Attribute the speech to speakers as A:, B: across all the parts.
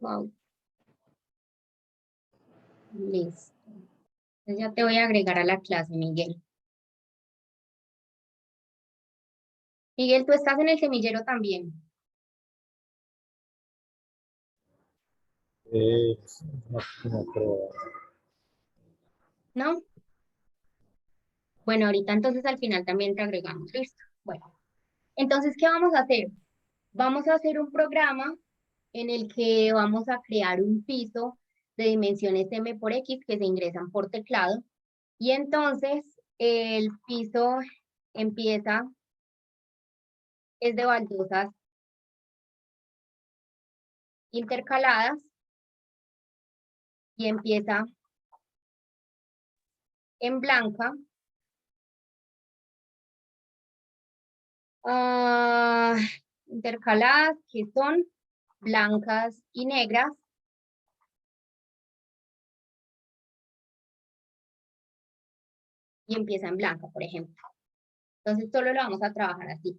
A: Wow. Listo. Entonces ya te voy a agregar a la clase, Miguel. Miguel, tú estás en el semillero también,
B: No, no creo.
A: ¿no? Bueno, ahorita entonces al final también te agregamos. Listo. Bueno, entonces, ¿qué vamos a hacer? Vamos a hacer un programa en el que vamos a crear un piso de dimensiones M por X que se ingresan por teclado. Y entonces el piso empieza, es de baldosas intercaladas y empieza en blanca. ah, Intercaladas que son blancas y negras. Y empieza en blanca, por ejemplo. Entonces solo lo vamos a trabajar así.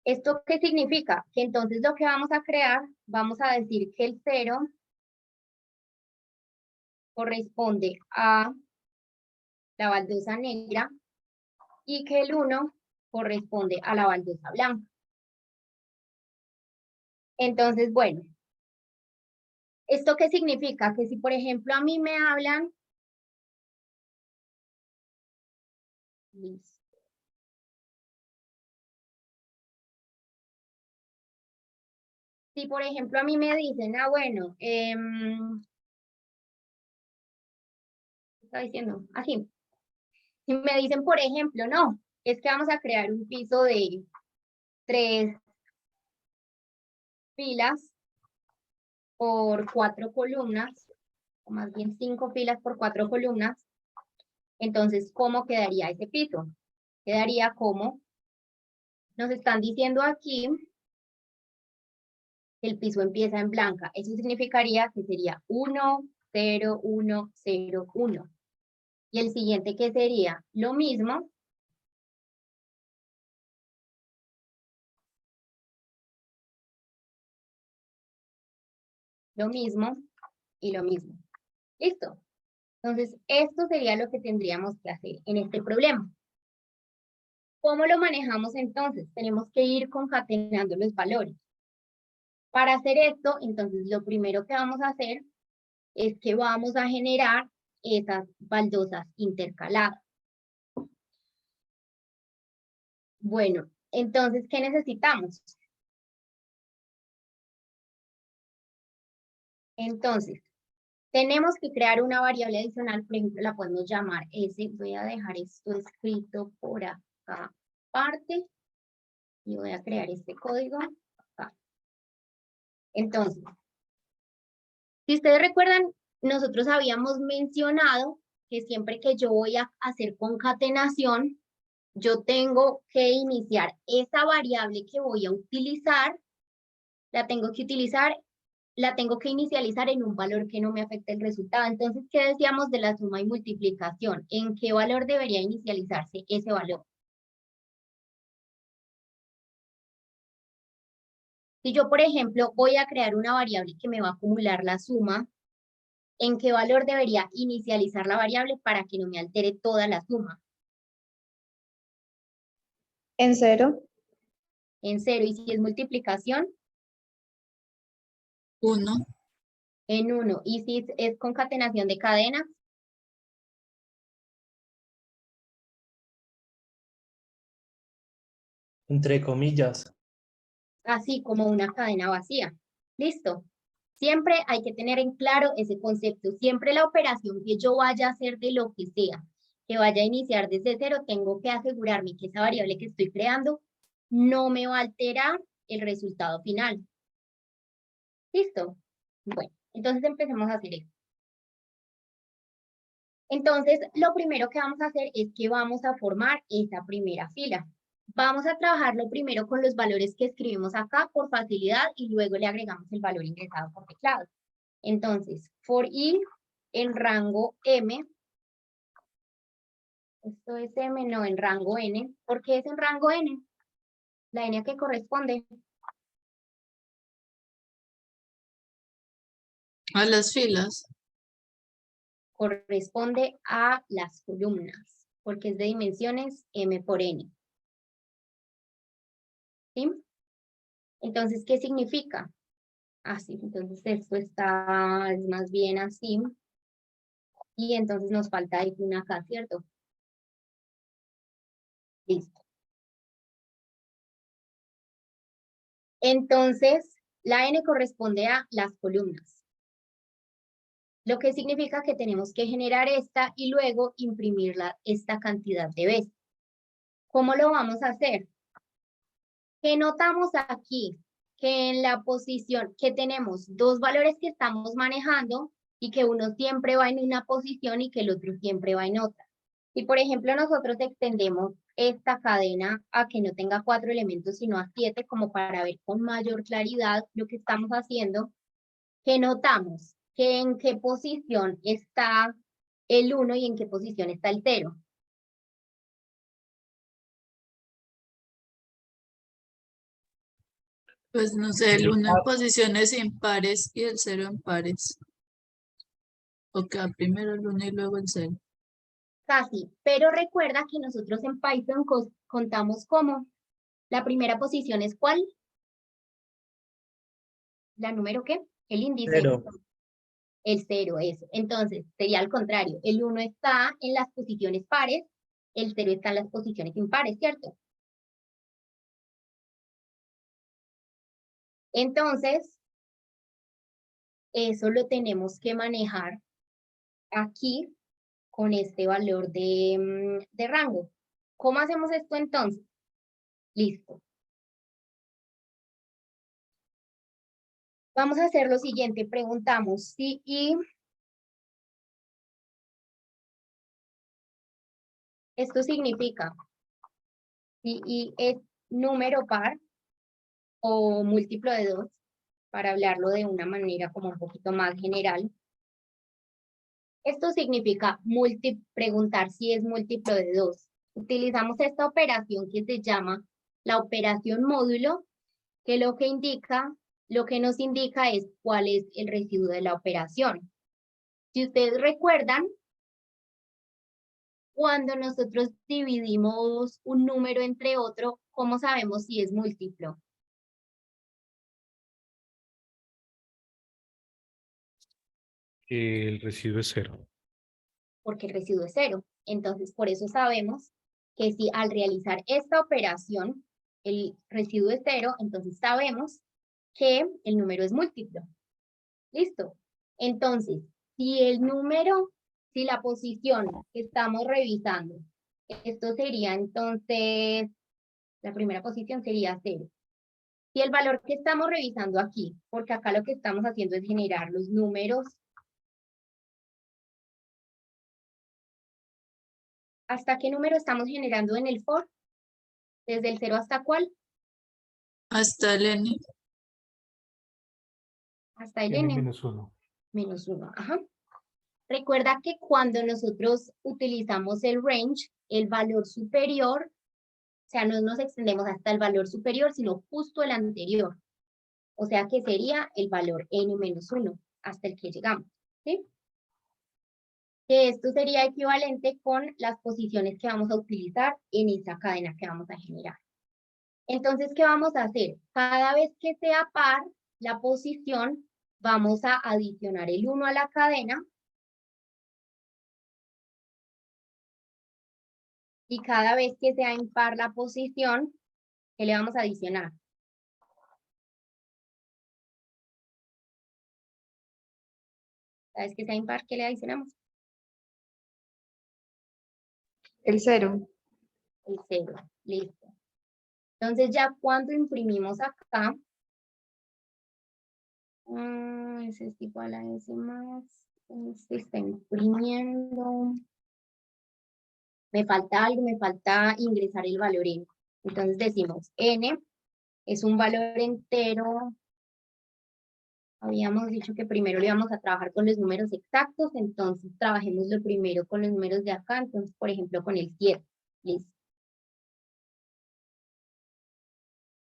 A: ¿Esto qué significa? Que entonces lo que vamos a crear, vamos a decir que el 0 corresponde a la baldosa negra y que el 1 corresponde a la baldosa blanca. Entonces, bueno, ¿esto qué significa? Que si, por ejemplo, a mí me hablan, listo. Si, por ejemplo, a mí me dicen, bueno, ¿qué está diciendo? Así. Si me dicen, por ejemplo, no, es que vamos a crear un piso de 3 filas por 4 columnas, o más bien 5 filas por 4 columnas, entonces, ¿cómo quedaría ese piso? Quedaría como nos están diciendo aquí, que el piso empieza en blanca. Eso significaría que sería 1, 0, 1, 0, 1. Y el siguiente que sería lo mismo, lo mismo y lo mismo. ¿Listo? Entonces, esto sería lo que tendríamos que hacer en este problema. ¿Cómo lo manejamos entonces? Tenemos que ir concatenando los valores. Para hacer esto, entonces lo primero que vamos a hacer es que vamos a generar esas baldosas intercaladas. Bueno, entonces, ¿qué necesitamos? Entonces, tenemos que crear una variable adicional, por ejemplo, la podemos llamar S. Voy a dejar esto escrito por acá aparte y voy a crear este código acá. Entonces, si ustedes recuerdan, nosotros habíamos mencionado que siempre que yo voy a hacer concatenación, yo tengo que iniciar esa variable que voy a utilizar, la tengo que utilizar, la tengo que inicializar en un valor que no me afecte el resultado. Entonces, ¿qué decíamos de la suma y multiplicación? ¿En qué valor debería inicializarse ese valor? Si yo, por ejemplo, voy a crear una variable que me va a acumular la suma, ¿en qué valor debería inicializar la variable para que no me altere toda la suma?
C: En 0.
A: En 0. Y si es multiplicación,
D: 1,
A: en 1. Y si es concatenación de cadenas,
B: Entre comillas.
A: así como una cadena vacía. ¿Listo? Siempre hay que tener en claro ese concepto. Siempre la operación que yo vaya a hacer de lo que sea, que vaya a iniciar desde 0, tengo que asegurarme que esa variable que estoy creando no me va a alterar el resultado final. ¿Listo? Bueno, entonces empecemos a hacer esto. Entonces, lo primero que vamos a hacer es que vamos a formar esa primera fila. Vamos a trabajarlo primero con los valores que escribimos acá por facilidad y luego le agregamos el valor ingresado por teclado. Entonces, for i en rango m, esto es m, no en rango n. ¿Por qué es en rango n? La n a que corresponde.
C: A las filas.
A: Corresponde a las columnas, porque es de dimensiones m por n. ¿Sí? Entonces, ¿qué significa? Así, entonces esto está, es más bien así. Y entonces nos falta una acá, ¿cierto? Listo. Entonces, la n corresponde a las columnas. Lo que significa que tenemos que generar esta y luego imprimirla esta cantidad de veces. ¿Cómo lo vamos a hacer? ¿Qué notamos aquí? Que en la posición, que tenemos dos valores que estamos manejando y que uno siempre va en una posición y que el otro siempre va en otra. Si, por ejemplo, nosotros extendemos esta cadena a que no tenga 4 elementos, sino a 7, como para ver con mayor claridad lo que estamos haciendo, ¿qué notamos? Que en qué posición está el 1 y en qué posición está el 0.
C: Pues no sé, el 1 en posiciones impares y el 0 en pares. O queda primero el 1 y luego el 0.
A: Casi, pero recuerda que nosotros en Python contamos como la primera posición es ¿cuál? ¿La número qué? El índice.
B: 0.
A: El 0 es. Entonces, sería al contrario. El 1 está en las posiciones pares, el 0 está en las posiciones impares, ¿cierto? Entonces, eso lo tenemos que manejar aquí con este valor de rango. ¿Cómo hacemos esto entonces? Listo. Vamos a hacer lo siguiente. Preguntamos si y esto significa si y es número par o múltiplo de 2, para hablarlo de una manera como un poquito más general. Esto significa preguntar si es múltiplo de 2. Utilizamos esta operación que se llama la operación módulo, que lo que nos indica es cuál es el residuo de la operación. Si ustedes recuerdan, cuando nosotros dividimos un número entre otro, ¿cómo sabemos si es múltiplo?
D: El residuo es 0.
A: Porque el residuo es 0. Entonces, por eso sabemos que si al realizar esta operación, el residuo es 0, entonces sabemos que el número es múltiplo. ¿Listo? Entonces, si la posición que estamos revisando, esto sería entonces, la primera posición sería 0. Si el valor que estamos revisando aquí, porque acá lo que estamos haciendo es generar los números. ¿Hasta qué número estamos generando en el for? ¿Desde el 0 hasta cuál?
C: Hasta el n.
A: Hasta el
D: N
A: n.
D: menos 1.
A: Menos 1. Ajá. Recuerda que cuando nosotros utilizamos el range, el valor superior, o sea, no nos extendemos hasta el valor superior, sino justo el anterior. O sea que sería el valor n menos 1, hasta el que llegamos. ¿Sí? Que esto sería equivalente con las posiciones que vamos a utilizar en esa cadena que vamos a generar. Entonces, ¿qué vamos a hacer? Cada vez que sea par la posición, vamos a adicionar el 1 a la cadena. Y cada vez que sea impar la posición, ¿qué le vamos a adicionar? Cada vez que sea impar, ¿qué le adicionamos?
E: El 0.
A: El 0. Listo. Entonces, ya cuando imprimimos acá, ese es igual a ese más, se está imprimiendo. Me falta algo, me falta ingresar el valor n. Entonces decimos n es un valor entero. Habíamos dicho que primero le íbamos a trabajar con los números exactos, entonces trabajemos lo primero con los números de acá, entonces por ejemplo con el 7. Listo.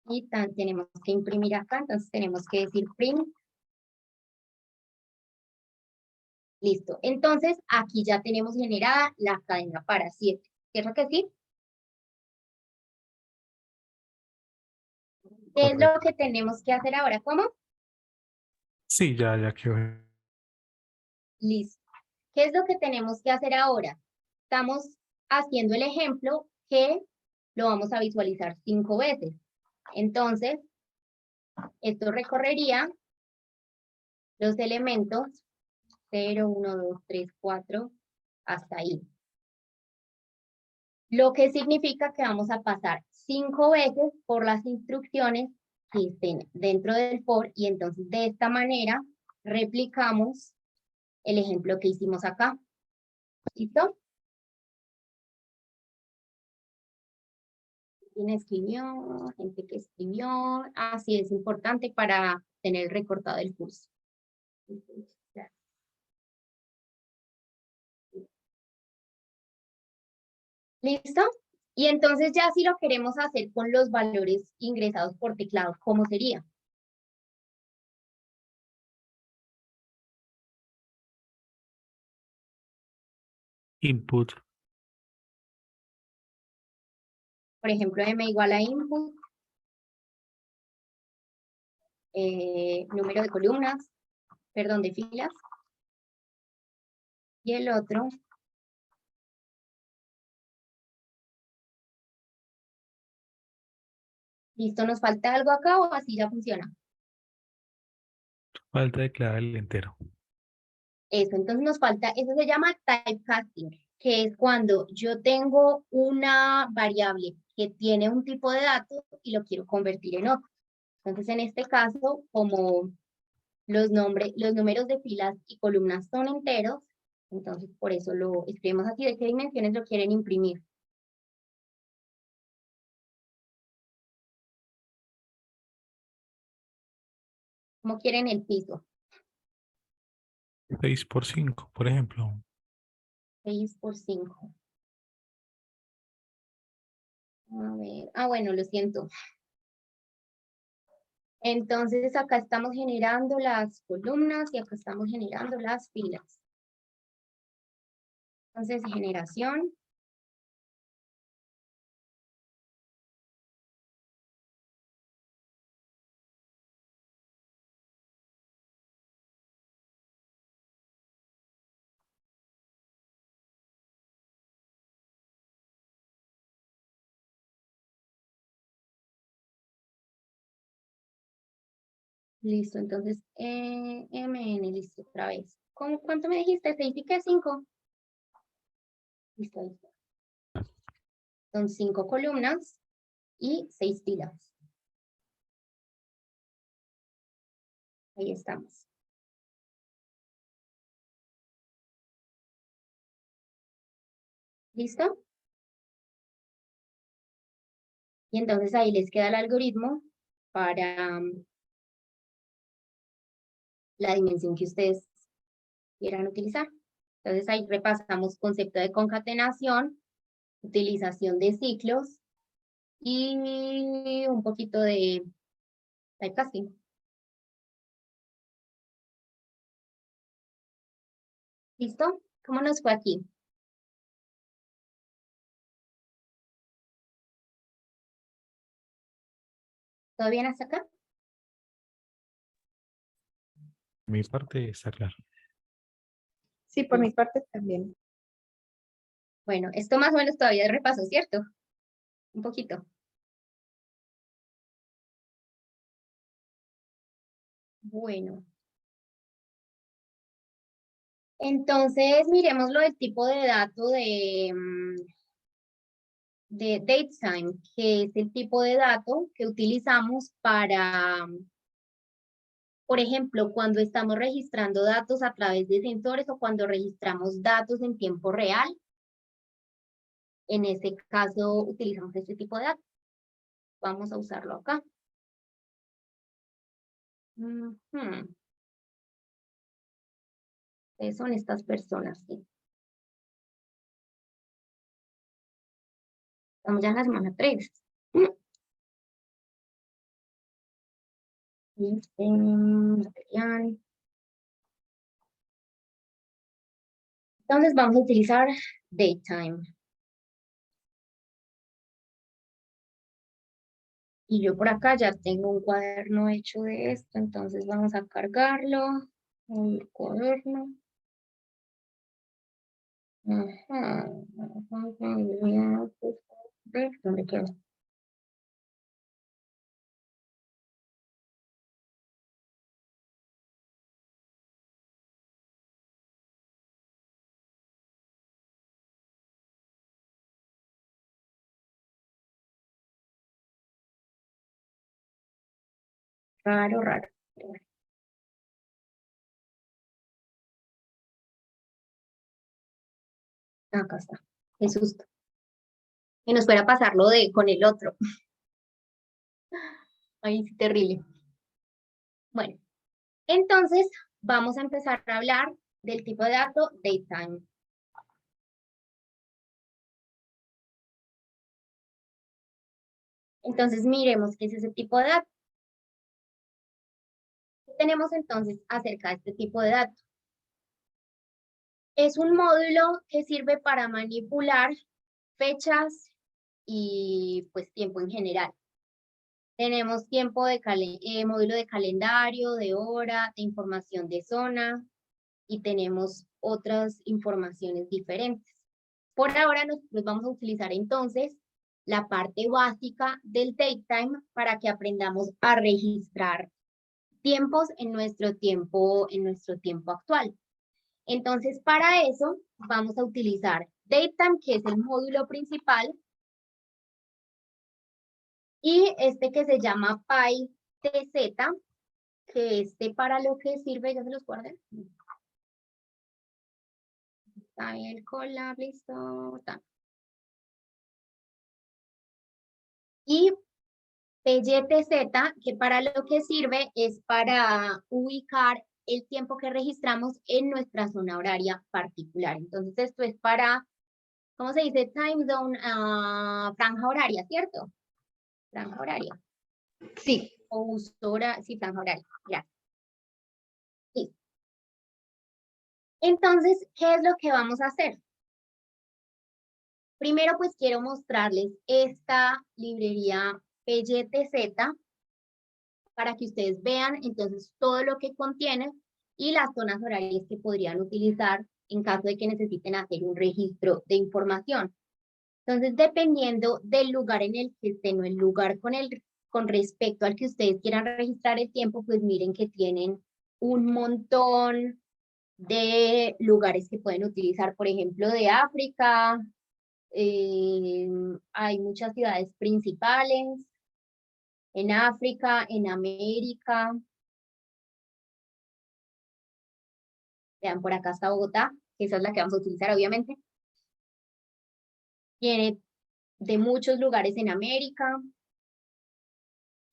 A: Y tenemos que imprimir acá, entonces tenemos que decir print Listo. Entonces, aquí ya tenemos generada la cadena para 7. ¿Cierto que sí? ¿Qué es lo
B: Correcto.
A: que tenemos que hacer ahora? ¿Cómo?
D: Sí, ya quedó.
A: Listo. ¿Qué es lo que tenemos que hacer ahora? Estamos haciendo el ejemplo que lo vamos a visualizar 5 veces. Entonces, esto recorrería los elementos 0, 1, 2, 3, 4, hasta ahí. Lo que significa que vamos a pasar 5 veces por las instrucciones que estén dentro del for y entonces de esta manera replicamos el ejemplo que hicimos acá. ¿Listo? ¿Quién escribió? Gente que escribió. Así es importante para tener recortado el curso. ¿Listo? Y entonces ya si lo queremos hacer con los valores ingresados por teclado, ¿cómo sería?
D: Input.
A: Por ejemplo, m igual a input, número de columnas, perdón, de filas. Y el otro, ¿listo? ¿Nos falta algo acá o así ya funciona?
D: Falta declarar el entero.
A: Eso, entonces nos falta, eso se llama typecasting, que es cuando yo tengo una variable que tiene un tipo de dato y lo quiero convertir en otro. Entonces, en este caso, como los números de filas y columnas son enteros, entonces por eso lo escribimos así. ¿De qué dimensiones lo quieren imprimir? ¿Cómo quieren el piso?
D: 6 por 5, por ejemplo.
A: 6 por 5. A ver, bueno, lo siento. Entonces acá estamos generando las columnas y acá estamos generando las filas. Entonces, generación. Listo, entonces, mn, listo, otra vez. ¿Cuánto me dijiste? ¿6 y qué? 5. Listo, ahí está. Son 5 columnas y 6 filas. Ahí estamos. ¿Listo? Y entonces ahí les queda el algoritmo para la dimensión que ustedes quieran utilizar. Entonces ahí repasamos concepto de concatenación, utilización de ciclos y un poquito de typecasting. ¿Listo? ¿Cómo nos fue aquí? ¿Todo bien hasta acá?
D: Mi parte está claro.
E: Sí, por mi parte también.
A: Bueno, esto más o menos todavía es repaso, ¿cierto? Un poquito. Bueno. Entonces, miremos lo del tipo de dato de DateTime, que es el tipo de dato que utilizamos para, por ejemplo, cuando estamos registrando datos a través de sensores o cuando registramos datos en tiempo real. En ese caso, utilizamos este tipo de datos. Vamos a usarlo acá. ¿Qué son estas personas? Sí. Estamos ya en la semana 3. Material. Entonces vamos a utilizar datetime. Y yo por acá ya tengo un cuaderno hecho de esto, entonces vamos a cargarlo. El cuaderno. Ajá. ¿Dónde quedó? Raro, raro. Acá está. Qué susto. Que nos fuera a pasarlo con el otro. Ay, sí, terrible. Bueno, entonces vamos a empezar a hablar del tipo de dato datetime. Entonces miremos qué es ese tipo de dato. ¿Qué tenemos entonces acerca de este tipo de dato? Es un módulo que sirve para manipular fechas y pues tiempo en general. Tenemos tiempo de módulo de calendario, de hora, de información de zona y tenemos otras informaciones diferentes. Por ahora nosotros vamos a utilizar entonces la parte básica del datetime para que aprendamos a registrar tiempos en nuestro tiempo actual. Entonces, para eso vamos a utilizar datetime, que es el módulo principal, y este que se llama PyTZ, que para lo que sirve, ya se los guardé. Está bien el collab, listo. Está. Y PyTZ, que para lo que sirve es para ubicar el tiempo que registramos en nuestra zona horaria particular. Entonces, esto es para, ¿cómo se dice? Time zone, franja horaria, ¿cierto? Franja horaria.
E: Sí.
A: O uso horario, sí, franja horaria. Gracias. Sí. Entonces, ¿qué es lo que vamos a hacer? Primero, pues quiero mostrarles esta librería PyTZ para que ustedes vean entonces todo lo que contiene y las zonas horarias que podrían utilizar en caso de que necesiten hacer un registro de información. Entonces, dependiendo del lugar en el que estén o el lugar con respecto al que ustedes quieran registrar el tiempo, pues miren que tienen un montón de lugares que pueden utilizar, por ejemplo, de África. Hay muchas ciudades principales en África, en América. Vean, por acá está Bogotá, que esa es la que vamos a utilizar, obviamente. Tiene de muchos lugares en América,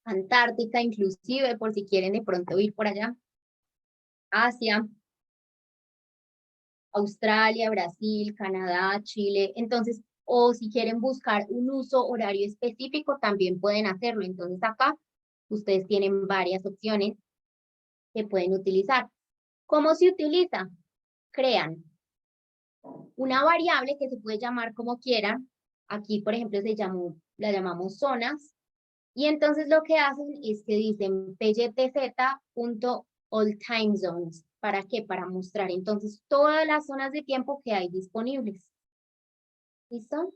A: Antártica inclusive, por si quieren de pronto ir por allá. Asia, Australia, Brasil, Canadá, Chile. Entonces, o si quieren buscar un uso horario específico, también pueden hacerlo. Entonces, acá ustedes tienen varias opciones que pueden utilizar. ¿Cómo se utiliza? Crean una variable que se puede llamar como quieran. Aquí, por ejemplo, la llamamos zonas. Y entonces lo que hacen es que dicen pytz.allTimeZones. ¿Para qué? Para mostrar entonces todas las zonas de tiempo que hay disponibles. ¿Listo?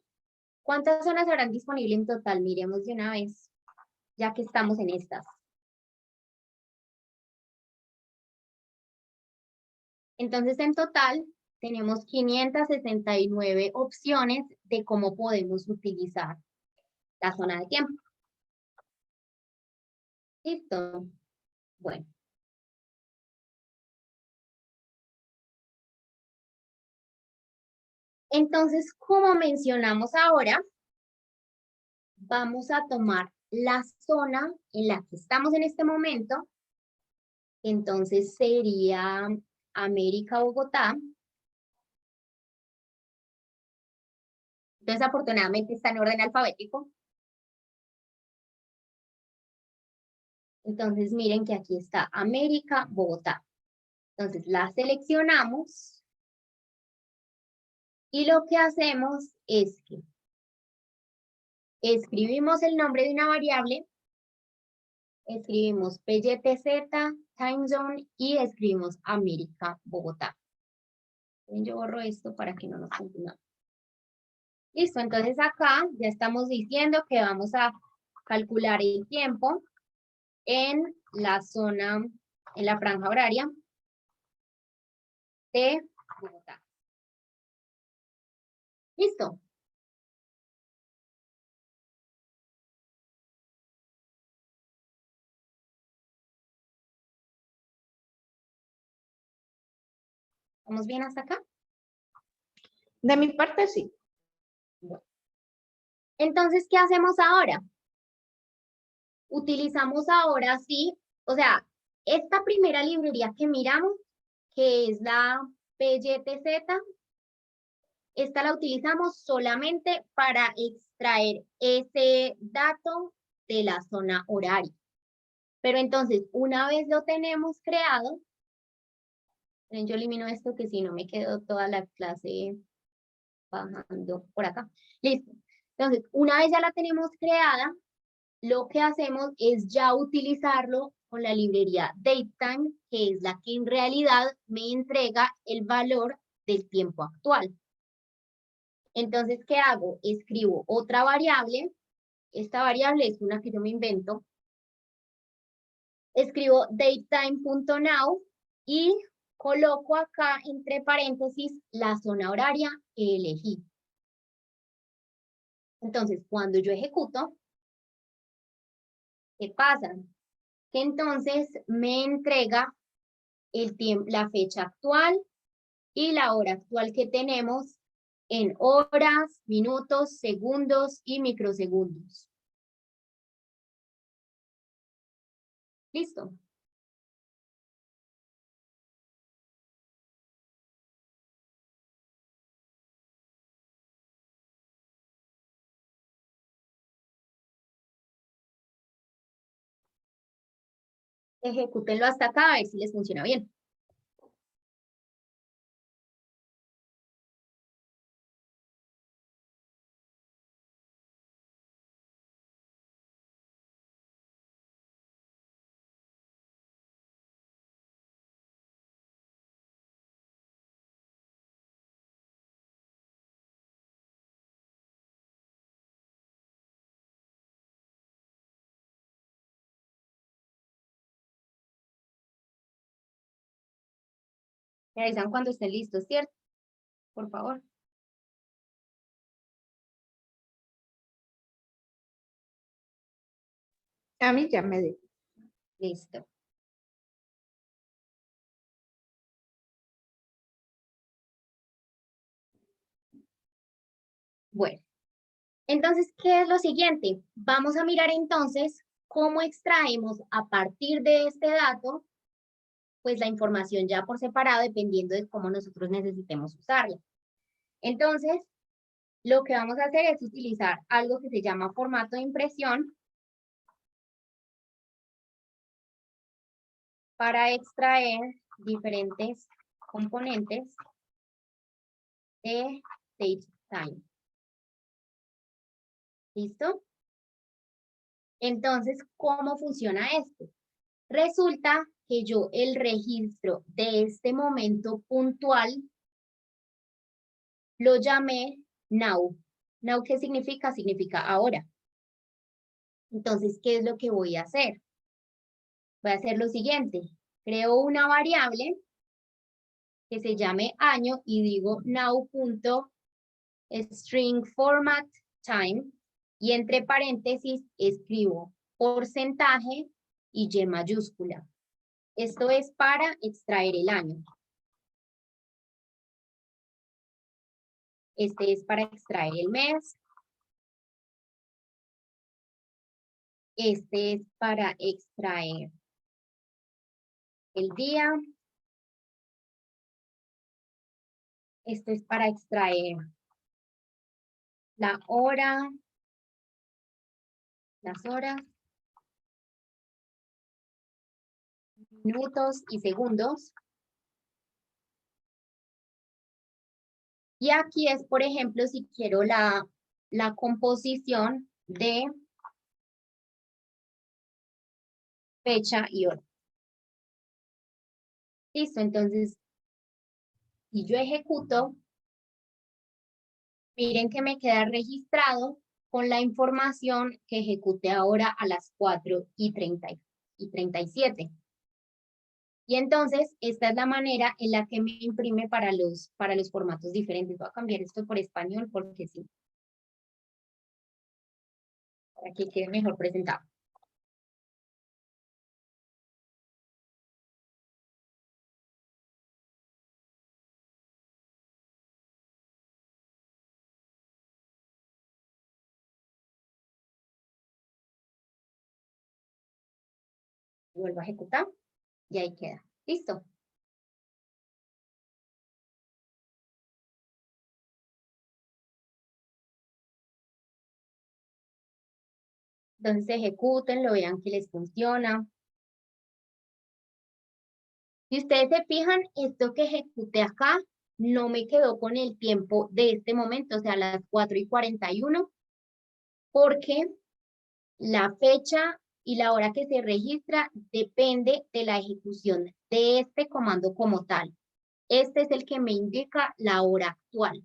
A: ¿Cuántas zonas habrán disponibles en total? Miremos de una vez, ya que estamos en estas. Entonces, en total, tenemos 569 opciones de cómo podemos utilizar la zona de tiempo. ¿Listo? Bueno. Entonces, como mencionamos ahora, vamos a tomar la zona en la que estamos en este momento. Entonces, sería América, Bogotá. Entonces, afortunadamente está en orden alfabético. Entonces, miren que aquí está América, Bogotá. Entonces, la seleccionamos. Y lo que hacemos es que escribimos el nombre de una variable, escribimos PYTZ, time zone y escribimos América, Bogotá. Yo borro esto para que no nos confundamos. Listo, entonces acá ya estamos diciendo que vamos a calcular el tiempo en la zona, en la franja horaria de Bogotá. Listo. ¿Estamos bien hasta acá?
E: De mi parte, sí.
A: Entonces, ¿qué hacemos ahora? Utilizamos ahora sí, o sea, esta primera librería que miramos, que es la PYTZ, esta la utilizamos solamente para extraer ese dato de la zona horaria. Pero entonces, una vez lo tenemos creado, yo elimino esto que si no me quedo toda la clase bajando por acá. Listo. Entonces, una vez ya la tenemos creada, lo que hacemos es ya utilizarlo con la librería datetime, que es la que en realidad me entrega el valor del tiempo actual. Entonces, ¿qué hago? Escribo otra variable. Esta variable es una que yo me invento. Escribo datetime.now y coloco acá entre paréntesis la zona horaria que elegí. Entonces, cuando yo ejecuto, ¿qué pasa? Que entonces me entrega el tiempo, la fecha actual y la hora actual que tenemos en horas, minutos, segundos y microsegundos. Listo. Ejecútenlo hasta acá a ver si les funciona bien. Me avisan cuando estén listos, ¿cierto? Por favor.
E: A mí ya me dio.
A: Listo. Bueno, entonces, ¿qué es lo siguiente? Vamos a mirar entonces cómo extraemos a partir de este dato, pues la información ya por separado, dependiendo de cómo nosotros necesitemos usarla. Entonces, lo que vamos a hacer es utilizar algo que se llama formato de impresión para extraer diferentes componentes de datetime. ¿Listo? Entonces, ¿cómo funciona esto? Resulta que yo el registro de este momento puntual lo llamé now. Now, ¿qué significa? Significa ahora. Entonces, ¿qué es lo que voy a hacer? Voy a hacer lo siguiente. Creo una variable que se llame año y digo now.string format time y entre paréntesis escribo porcentaje y Y mayúscula. Esto es para extraer el año. Este es para extraer el mes. Este es para extraer el día. Esto es para extraer la hora, las horas, minutos y segundos. Y aquí es, por ejemplo, si quiero la composición de fecha y hora. Listo, entonces, si yo ejecuto, miren que me queda registrado con la información que ejecuté ahora a las 4:37. Y entonces, esta es la manera en la que me imprime para los formatos diferentes. Voy a cambiar esto por español porque sí. Para que quede mejor presentado. Vuelvo a ejecutar y ahí queda. Listo. Entonces ejecuten, lo vean que les funciona. Si ustedes se fijan, esto que ejecuté acá no me quedó con el tiempo de este momento, o sea, las 4:41, porque la fecha y la hora que se registra depende de la ejecución de este comando como tal. Este es el que me indica la hora actual.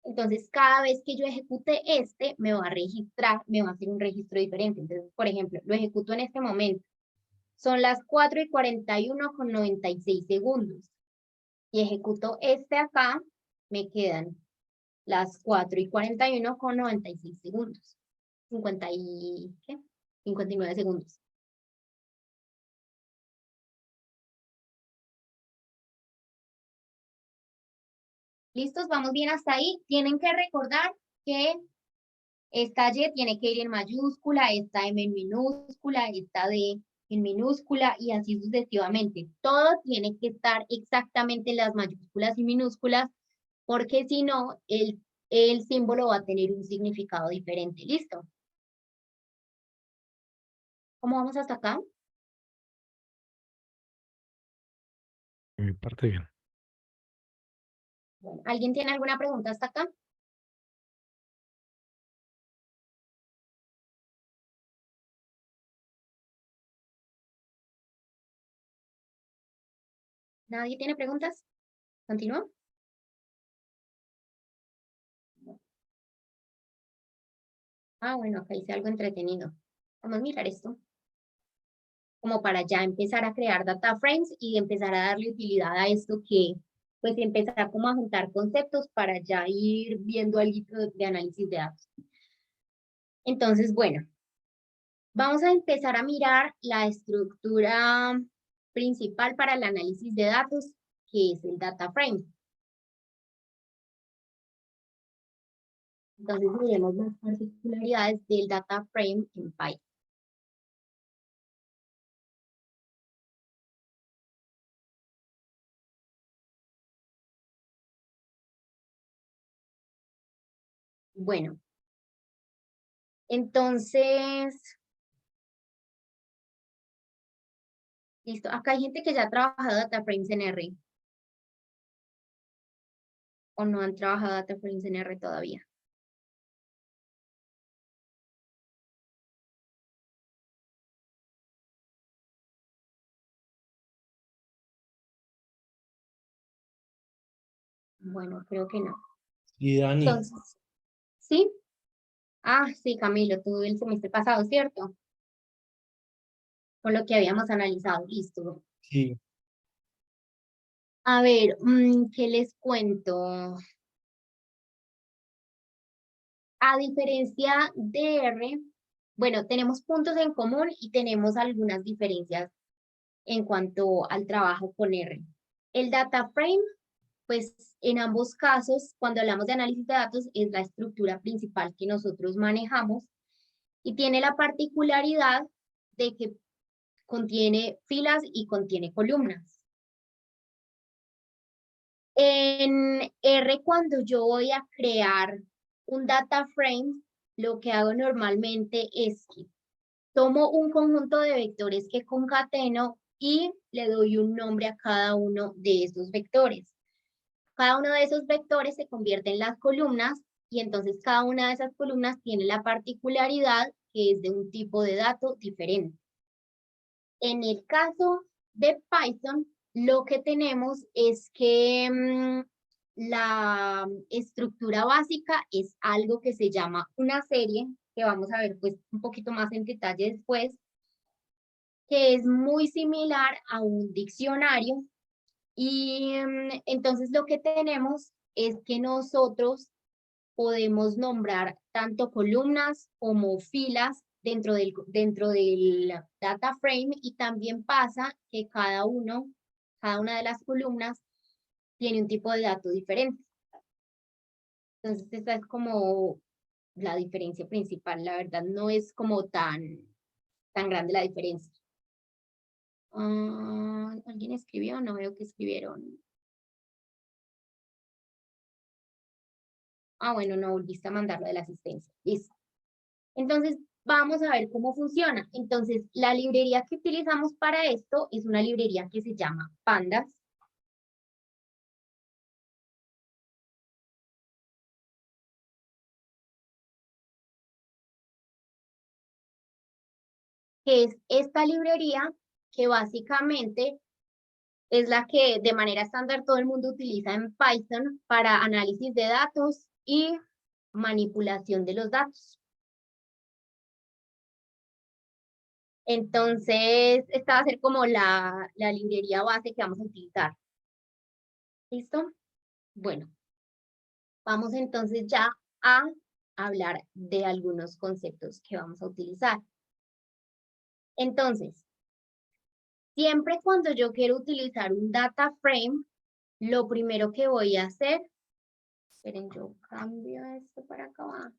A: Entonces, cada vez que yo ejecute este, me va a registrar, me va a hacer un registro diferente. Entonces, por ejemplo, lo ejecuto en este momento. Son las 4:41 con 96 segundos. Y ejecuto este acá, me quedan las 4:41 con 96 segundos. 59 segundos. ¿Listos? ¿Vamos bien hasta ahí? Tienen que recordar que esta Y tiene que ir en mayúscula, esta M en minúscula, esta D en minúscula y así sucesivamente. Todo tiene que estar exactamente en las mayúsculas y minúsculas porque si no, el símbolo va a tener un significado diferente. ¿Listo? ¿Cómo vamos hasta acá?
D: De mi parte, bien.
A: Bueno, ¿alguien tiene alguna pregunta hasta acá? ¿Nadie tiene preguntas? ¿Continúo? Ah, bueno, acá hice algo entretenido. Vamos a mirar esto. Como para ya empezar a crear data frames y empezar a darle utilidad a esto que, pues, empezar como a juntar conceptos para ya ir viendo algo de análisis de datos. Entonces, bueno, vamos a empezar a mirar la estructura principal para el análisis de datos, que es el data frame. Entonces, miremos las particularidades del data frame en Python. Bueno, entonces, listo. Acá hay gente que ya ha trabajado data frames en R. ¿O no han trabajado data frames en R todavía? Bueno, creo que no.
B: Y Dani,
A: Entonces, ¿sí? Ah, sí, Camilo, tú el semestre pasado, ¿cierto? Con lo que habíamos analizado, listo.
B: sí,
A: A ver, ¿qué les cuento? A diferencia de R, bueno, tenemos puntos en común y tenemos algunas diferencias en cuanto al trabajo con R. El data frame, pues en ambos casos, cuando hablamos de análisis de datos, es la estructura principal que nosotros manejamos y tiene la particularidad de que contiene filas y contiene columnas. En R, cuando yo voy a crear un data frame, lo que hago normalmente es que tomo un conjunto de vectores que concateno y le doy un nombre a cada uno de esos vectores. Cada uno de esos vectores se convierte en las columnas y entonces cada una de esas columnas tiene la particularidad que es de un tipo de dato diferente. En el caso de Python, lo que tenemos es que la estructura básica es algo que se llama una serie, que vamos a ver pues un poquito más en detalle después, que es muy similar a un diccionario. Y entonces lo que tenemos es que nosotros podemos nombrar tanto columnas como filas dentro del data frame, y también pasa que cada una de las columnas tiene un tipo de dato diferente. Entonces esta es como la diferencia principal, la verdad no es como tan grande la diferencia. ¿Alguien escribió? No veo que escribieron. Bueno, no volviste a mandarlo de la asistencia. Listo. Entonces, vamos a ver cómo funciona. Entonces, la librería que utilizamos para esto es una librería que se llama Pandas. Que es esta librería que básicamente es la que de manera estándar todo el mundo utiliza en Python para análisis de datos y manipulación de los datos. Entonces, esta va a ser como la librería base que vamos a utilizar. ¿Listo? Bueno, vamos entonces ya a hablar de algunos conceptos que vamos a utilizar. Entonces, siempre cuando yo quiero utilizar un data frame, lo primero que voy a hacer, esperen, yo cambio esto para acá abajo,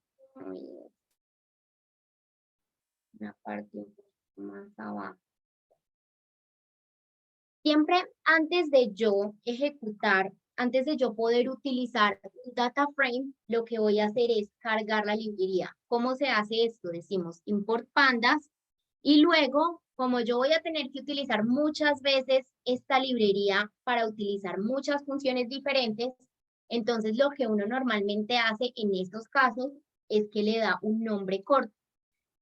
A: una parte un poco más abajo. Siempre antes de yo ejecutar, antes de yo poder utilizar un data frame, lo que voy a hacer es cargar la librería. ¿Cómo se hace esto? Decimos import pandas y luego, como yo voy a tener que utilizar muchas veces esta librería para utilizar muchas funciones diferentes, entonces lo que uno normalmente hace en estos casos es que le da un nombre corto.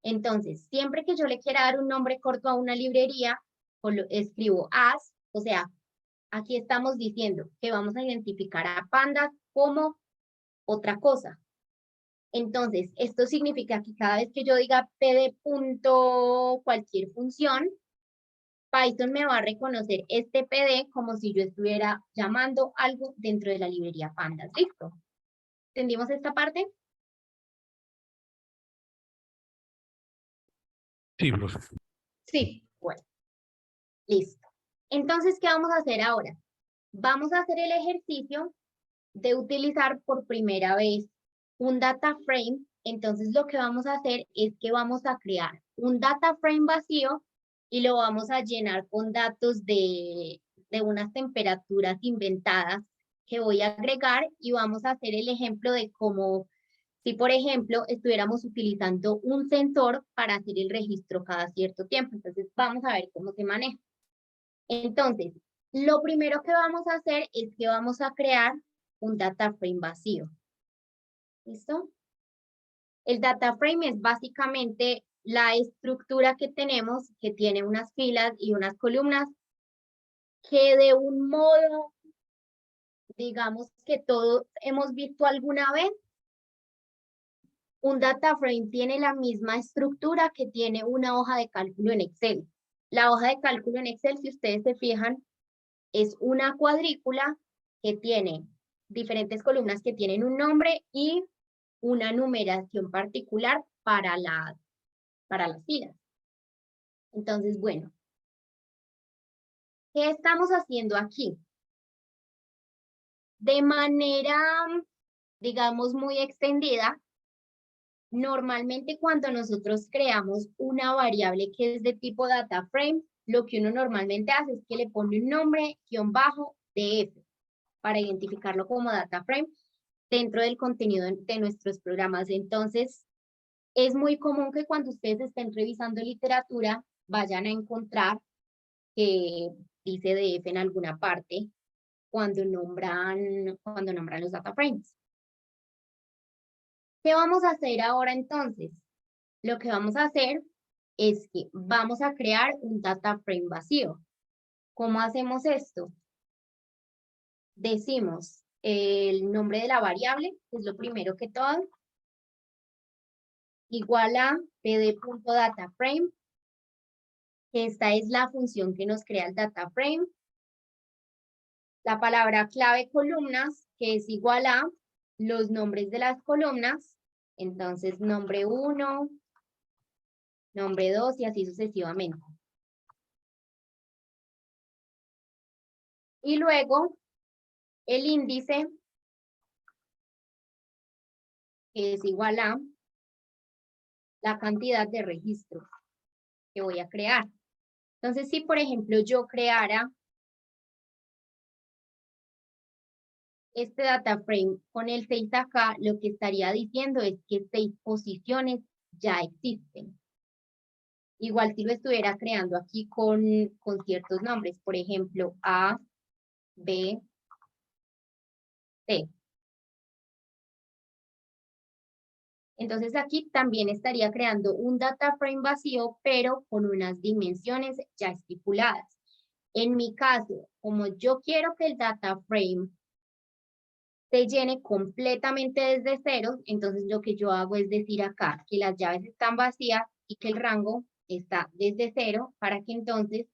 A: Entonces, siempre que yo le quiera dar un nombre corto a una librería, escribo as, o sea, aquí estamos diciendo que vamos a identificar a pandas como otra cosa. Entonces, esto significa que cada vez que yo diga pd punto cualquier función, Python me va a reconocer este pd como si yo estuviera llamando algo dentro de la librería pandas. ¿Listo? ¿Entendimos esta parte?
D: Sí, profe.
E: Sí.
A: Bueno, listo. Entonces, ¿qué vamos a hacer ahora? Vamos a hacer el ejercicio de utilizar por primera vez un data frame. Entonces lo que vamos a hacer es que vamos a crear un data frame vacío y lo vamos a llenar con datos de unas temperaturas inventadas que voy a agregar, y vamos a hacer el ejemplo de cómo, si por ejemplo estuviéramos utilizando un sensor para hacer el registro cada cierto tiempo. Entonces vamos a ver cómo se maneja. Entonces, lo primero que vamos a hacer es que vamos a crear un data frame vacío. ¿Listo? El data frame es básicamente la estructura que tenemos, que tiene unas filas y unas columnas, que de un modo, digamos que todos hemos visto alguna vez. Un data frame tiene la misma estructura que tiene una hoja de cálculo en Excel. La hoja de cálculo en Excel, si ustedes se fijan, es una cuadrícula que tiene diferentes columnas que tienen un nombre y una numeración particular para las filas. Entonces, bueno, ¿qué estamos haciendo aquí? De manera, digamos, muy extendida, normalmente cuando nosotros creamos una variable que es de tipo data frame, lo que uno normalmente hace es que le pone un nombre -df para identificarlo como data frame dentro del contenido de nuestros programas. Entonces, es muy común que cuando ustedes estén revisando literatura vayan a encontrar que dice DF en alguna parte cuando nombran los data frames. ¿Qué vamos a hacer ahora entonces? Lo que vamos a hacer es que vamos a crear un data frame vacío. ¿Cómo hacemos esto? Decimos el nombre de la variable, que es lo primero que todo, igual a pd.dataframe, que esta es la función que nos crea el data frame. La palabra clave columnas, que es igual a los nombres de las columnas. Entonces, nombre 1, nombre 2 y así sucesivamente. Y luego, el índice, que es igual a la cantidad de registros que voy a crear. Entonces, si por ejemplo yo creara este data frame con el 6 acá, lo que estaría diciendo es que 6 posiciones ya existen. Igual si lo estuviera creando aquí con ciertos nombres, por ejemplo, A, B, C. Entonces aquí también estaría creando un data frame vacío, pero con unas dimensiones ya estipuladas. En mi caso, como yo quiero que el data frame se llene completamente desde cero, entonces lo que yo hago es decir acá que las llaves están vacías y que el rango está desde cero para que entonces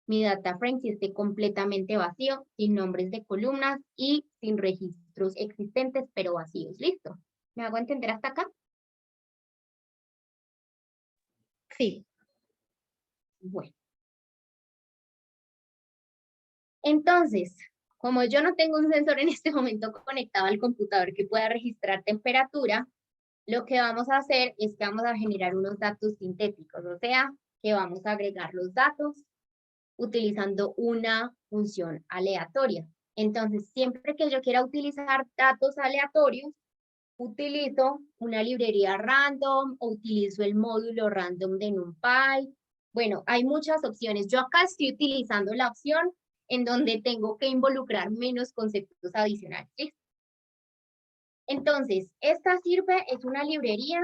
A: mi data frame sí esté completamente vacío, sin nombres de columnas y sin registros existentes, pero vacíos. ¿Listo? ¿Me hago entender hasta acá?
E: Sí.
A: Bueno. Entonces, como yo no tengo un sensor en este momento conectado al computador que pueda registrar temperatura, lo que vamos a hacer es que vamos a generar unos datos sintéticos, o sea, que vamos a agregar los datos utilizando una función aleatoria. Entonces, siempre que yo quiera utilizar datos aleatorios, utilizo una librería random o utilizo el módulo random de NumPy. Bueno, hay muchas opciones. Yo acá estoy utilizando la opción en donde tengo que involucrar menos conceptos adicionales. ¿Sí? Entonces, esta sirve, es una librería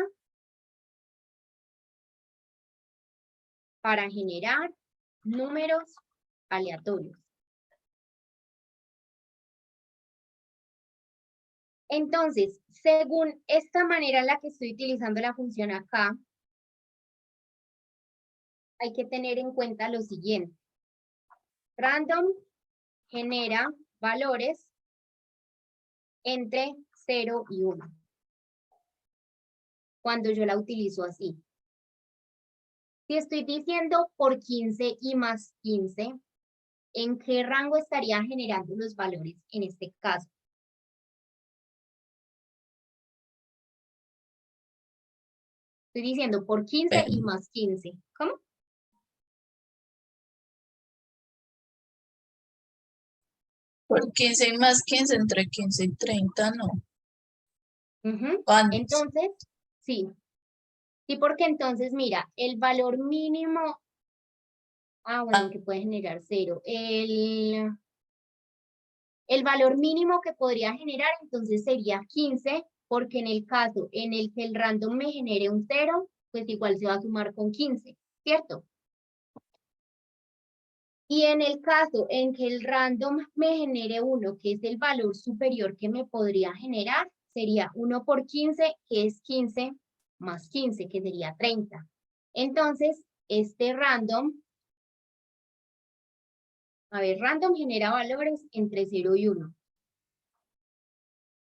A: para generar números aleatorios. Entonces, según esta manera en la que estoy utilizando la función acá, hay que tener en cuenta lo siguiente. Random genera valores entre 0 y 1. Cuando yo la utilizo así. Si estoy diciendo por 15 y más 15, ¿en qué rango estaría generando los valores en este caso? Estoy diciendo por 15 y más 15. ¿Cómo?
C: Por 15 y más 15, entre 15 y 30, no. ¿Cuántos?
A: Entonces, sí. Sí, porque entonces, mira, el valor mínimo, bueno, que puede generar 0. El valor mínimo que podría generar entonces sería 15, porque en el caso en el que el random me genere un 0, pues igual se va a sumar con 15, ¿cierto? Y en el caso en que el random me genere 1, que es el valor superior que me podría generar, sería 1 por 15, que es 15, más 15, que sería 30. Entonces, este random, random genera valores entre 0 y 1.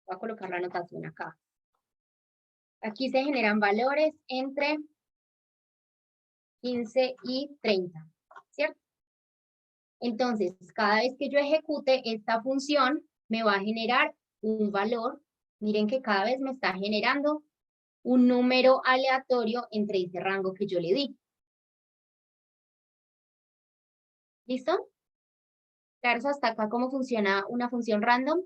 A: Voy a colocar la anotación acá. Aquí se generan valores entre 15 y 30, ¿cierto? Entonces, cada vez que yo ejecute esta función, me va a generar un valor. Miren que cada vez me está generando un número aleatorio entre ese rango que yo le di. ¿Listo? ¿Claro hasta acá cómo funciona una función random?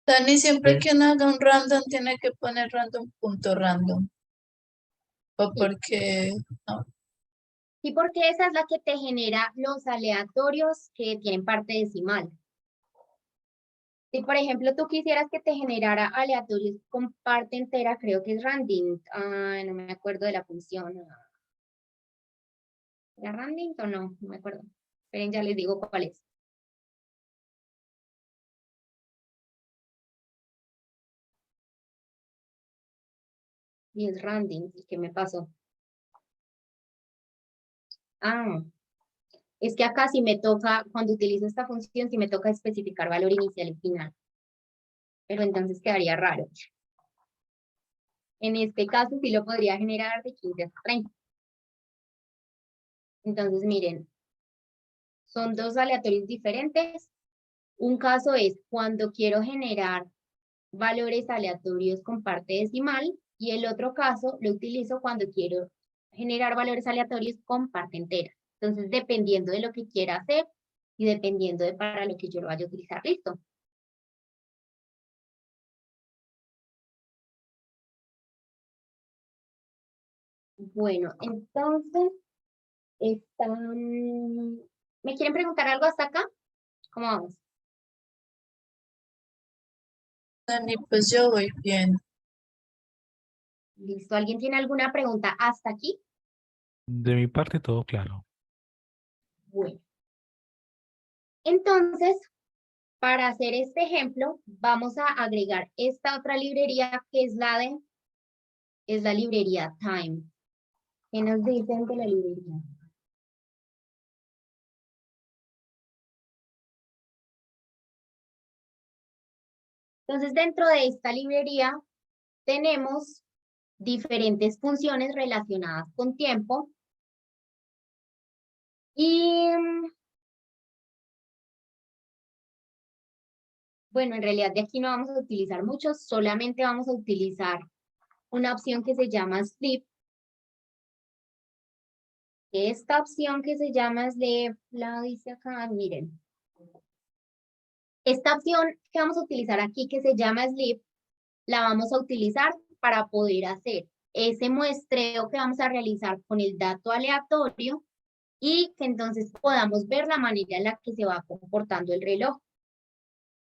C: Dani, siempre que uno haga un random, tiene que poner random.random. ¿O
A: Sí.
C: porque no?
A: Sí, porque esa es la que te genera los aleatorios que tienen parte decimal. Si, por ejemplo, tú quisieras que te generara aleatorios con parte entera, creo que es rounding. No me acuerdo de la función. ¿Era rounding o no? No me acuerdo. Esperen, ya les digo cuál es. Y es rounding. ¿Y qué me pasó? Es que acá sí me toca, cuando utilizo esta función, sí me toca especificar valor inicial y final. Pero entonces quedaría raro. En este caso sí lo podría generar de 15 hasta 30. Entonces, miren, son dos aleatorios diferentes. Un caso es cuando quiero generar valores aleatorios con parte decimal y el otro caso lo utilizo cuando quiero generar valores aleatorios con parte entera. Entonces, dependiendo de lo que quiera hacer y dependiendo de para lo que yo lo vaya a utilizar, listo. Bueno, entonces, ¿me quieren preguntar algo hasta acá? ¿Cómo vamos?
C: Dani, pues yo voy bien.
A: ¿Listo? ¿Alguien tiene alguna pregunta hasta aquí?
D: De mi parte, todo claro.
A: Bueno. Entonces, para hacer este ejemplo, vamos a agregar esta otra librería que es la librería Time. ¿Qué nos dicen de la librería? Entonces, dentro de esta librería tenemos diferentes funciones relacionadas con tiempo y, bueno, en realidad de aquí no vamos a utilizar muchos, solamente vamos a utilizar una opción que se llama Sleep. Esta opción que se llama Sleep, la dice acá, miren. Esta opción que vamos a utilizar aquí, que se llama Sleep, la vamos a utilizar para poder hacer ese muestreo que vamos a realizar con el dato aleatorio y que entonces podamos ver la manera en la que se va comportando el reloj.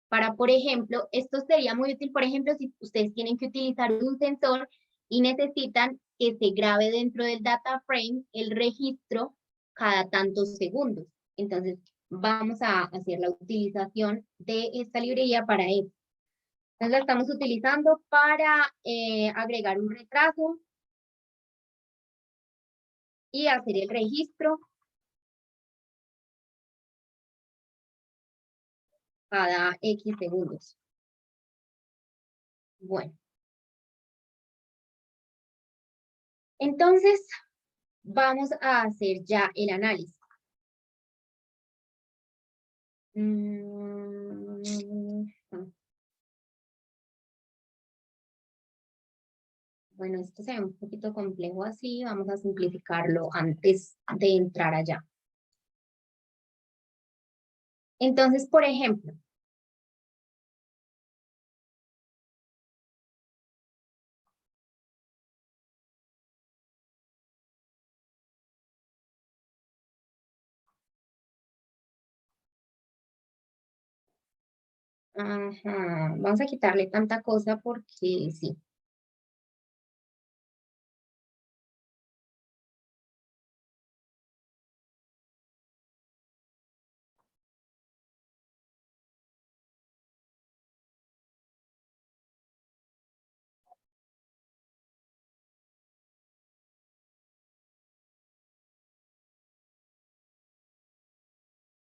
A: Para, por ejemplo, esto sería muy útil, por ejemplo, si ustedes tienen que utilizar un sensor y necesitan que se grabe dentro del data frame el registro cada tantos segundos. Entonces, vamos a hacer la utilización de esta librería para eso. Entonces, la estamos utilizando para agregar un retraso y hacer el registro cada X segundos. Bueno. Entonces, vamos a hacer ya el análisis. Bueno, esto se ve un poquito complejo así, vamos a simplificarlo antes de entrar allá. Entonces, por ejemplo, vamos a quitarle tanta cosa porque sí.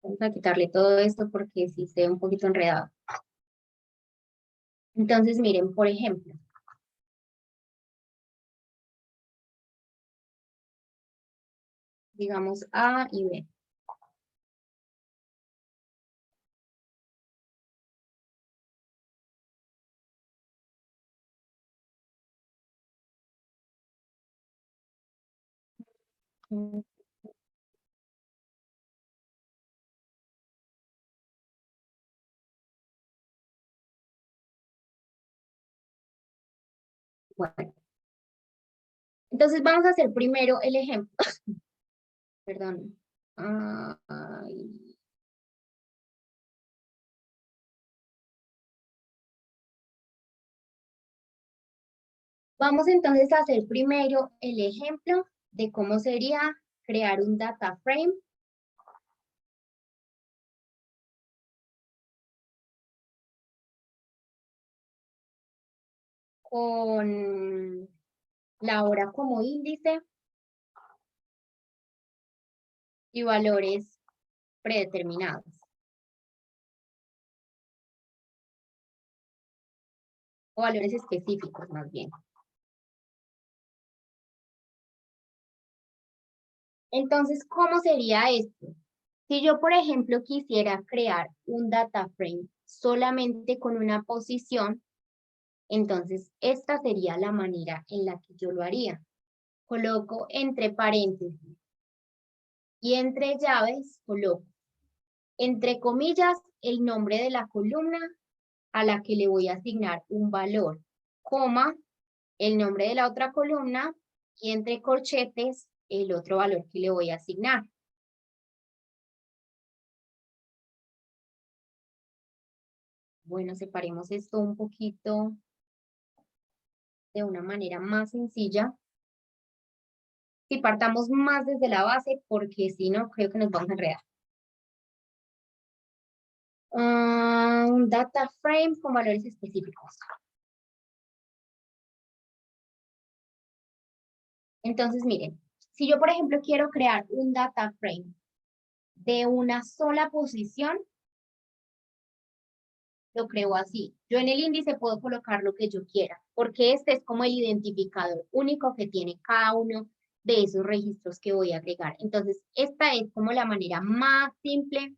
A: Vamos a quitarle todo esto porque sí se ve un poquito enredado. Entonces, miren, por ejemplo, digamos A y B. Bueno, entonces vamos a hacer primero el ejemplo. Perdón. Ay. Vamos entonces a hacer primero el ejemplo de cómo sería crear un data frame. Con la hora como índice y valores predeterminados. O valores específicos más bien. Entonces, ¿cómo sería esto? Si yo, por ejemplo, quisiera crear un data frame solamente con una posición, entonces esta sería la manera en la que yo lo haría. Coloco entre paréntesis y entre llaves coloco entre comillas el nombre de la columna a la que le voy a asignar un valor, coma, el nombre de la otra columna y entre corchetes el otro valor que le voy a asignar. Bueno, separemos esto un poquito de una manera más sencilla. Si partamos más desde la base, porque si no, creo que nos vamos a enredar. Un data frame con valores específicos. Entonces, miren, si yo, por ejemplo, quiero crear un data frame de una sola posición, lo creo así. Yo en el índice puedo colocar lo que yo quiera, porque este es como el identificador único que tiene cada uno de esos registros que voy a agregar. Entonces, esta es como la manera más simple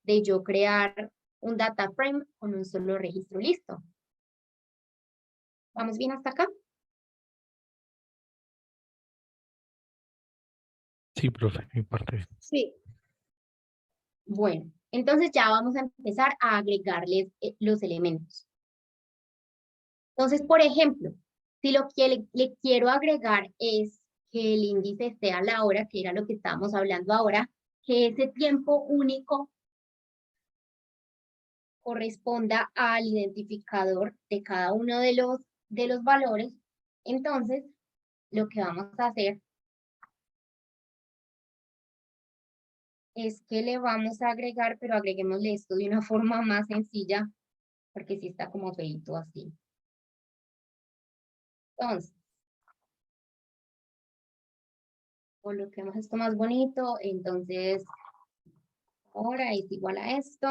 A: de yo crear un data frame con un solo registro. Listo. ¿Vamos bien hasta acá?
D: Sí, profe, mi parte bien.
A: Sí. Bueno, entonces ya vamos a empezar a agregarles los elementos. Entonces, por ejemplo, si lo que le quiero agregar es que el índice esté a la hora, que era lo que estábamos hablando ahora, que ese tiempo único corresponda al identificador de cada uno de los valores, entonces lo que vamos a hacer es que le vamos a agregar, pero agreguémosle esto de una forma más sencilla, porque sí está como feito así. Entonces, coloquemos esto más bonito, entonces ahora es igual a esto.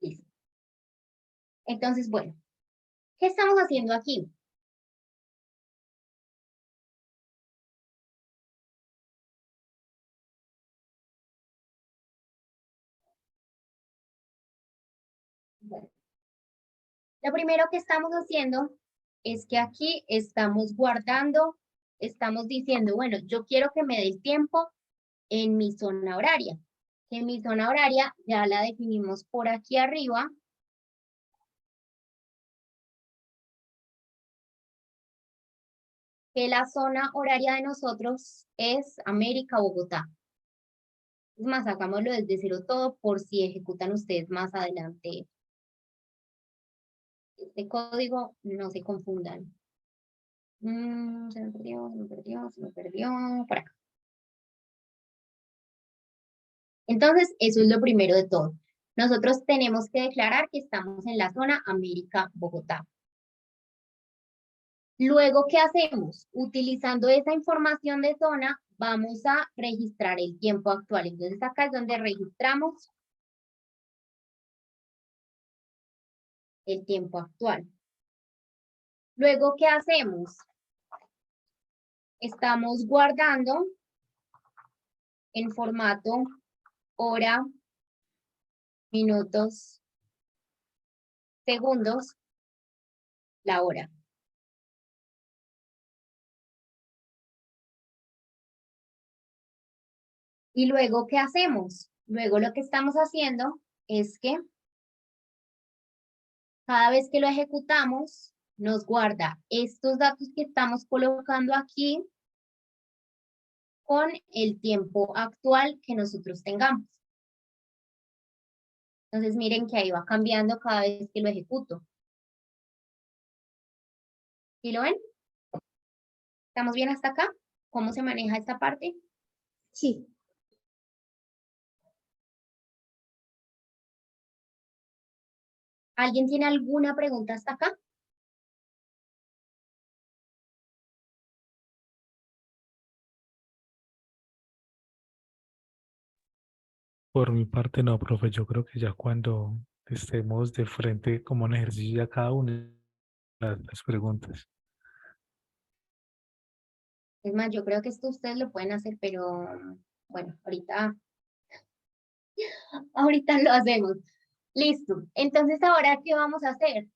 A: Listo. Entonces, bueno, ¿qué estamos haciendo aquí? Bueno, lo primero que estamos haciendo es que aquí estamos guardando, estamos diciendo, bueno, yo quiero que me dé el tiempo en mi zona horaria. Que mi zona horaria ya la definimos por aquí arriba. Que la zona horaria de nosotros es América, Bogotá. Es más, hagámoslo desde cero todo por si ejecutan ustedes más adelante este código, no se confundan. Se me perdió, por acá. Entonces, eso es lo primero de todo. Nosotros tenemos que declarar que estamos en la zona América, Bogotá. Luego, ¿qué hacemos? Utilizando esa información de zona, vamos a registrar el tiempo actual. Entonces, acá es donde registramos el tiempo actual. Luego, ¿qué hacemos? Estamos guardando en formato hora, minutos, segundos, la hora. Y luego, ¿qué hacemos? Luego lo que estamos haciendo es que cada vez que lo ejecutamos, nos guarda estos datos que estamos colocando aquí con el tiempo actual que nosotros tengamos. Entonces miren que ahí va cambiando cada vez que lo ejecuto. ¿Sí lo ven? ¿Estamos bien hasta acá? ¿Cómo se maneja esta parte?
E: Sí.
A: ¿Alguien tiene alguna pregunta hasta acá?
D: Por mi parte, no, profe. Yo creo que ya cuando estemos de frente como un ejercicio ya cada una de las preguntas.
A: Es más, yo creo que esto ustedes lo pueden hacer, pero bueno, ahorita lo hacemos. Listo. Entonces, ¿ahora qué vamos a hacer?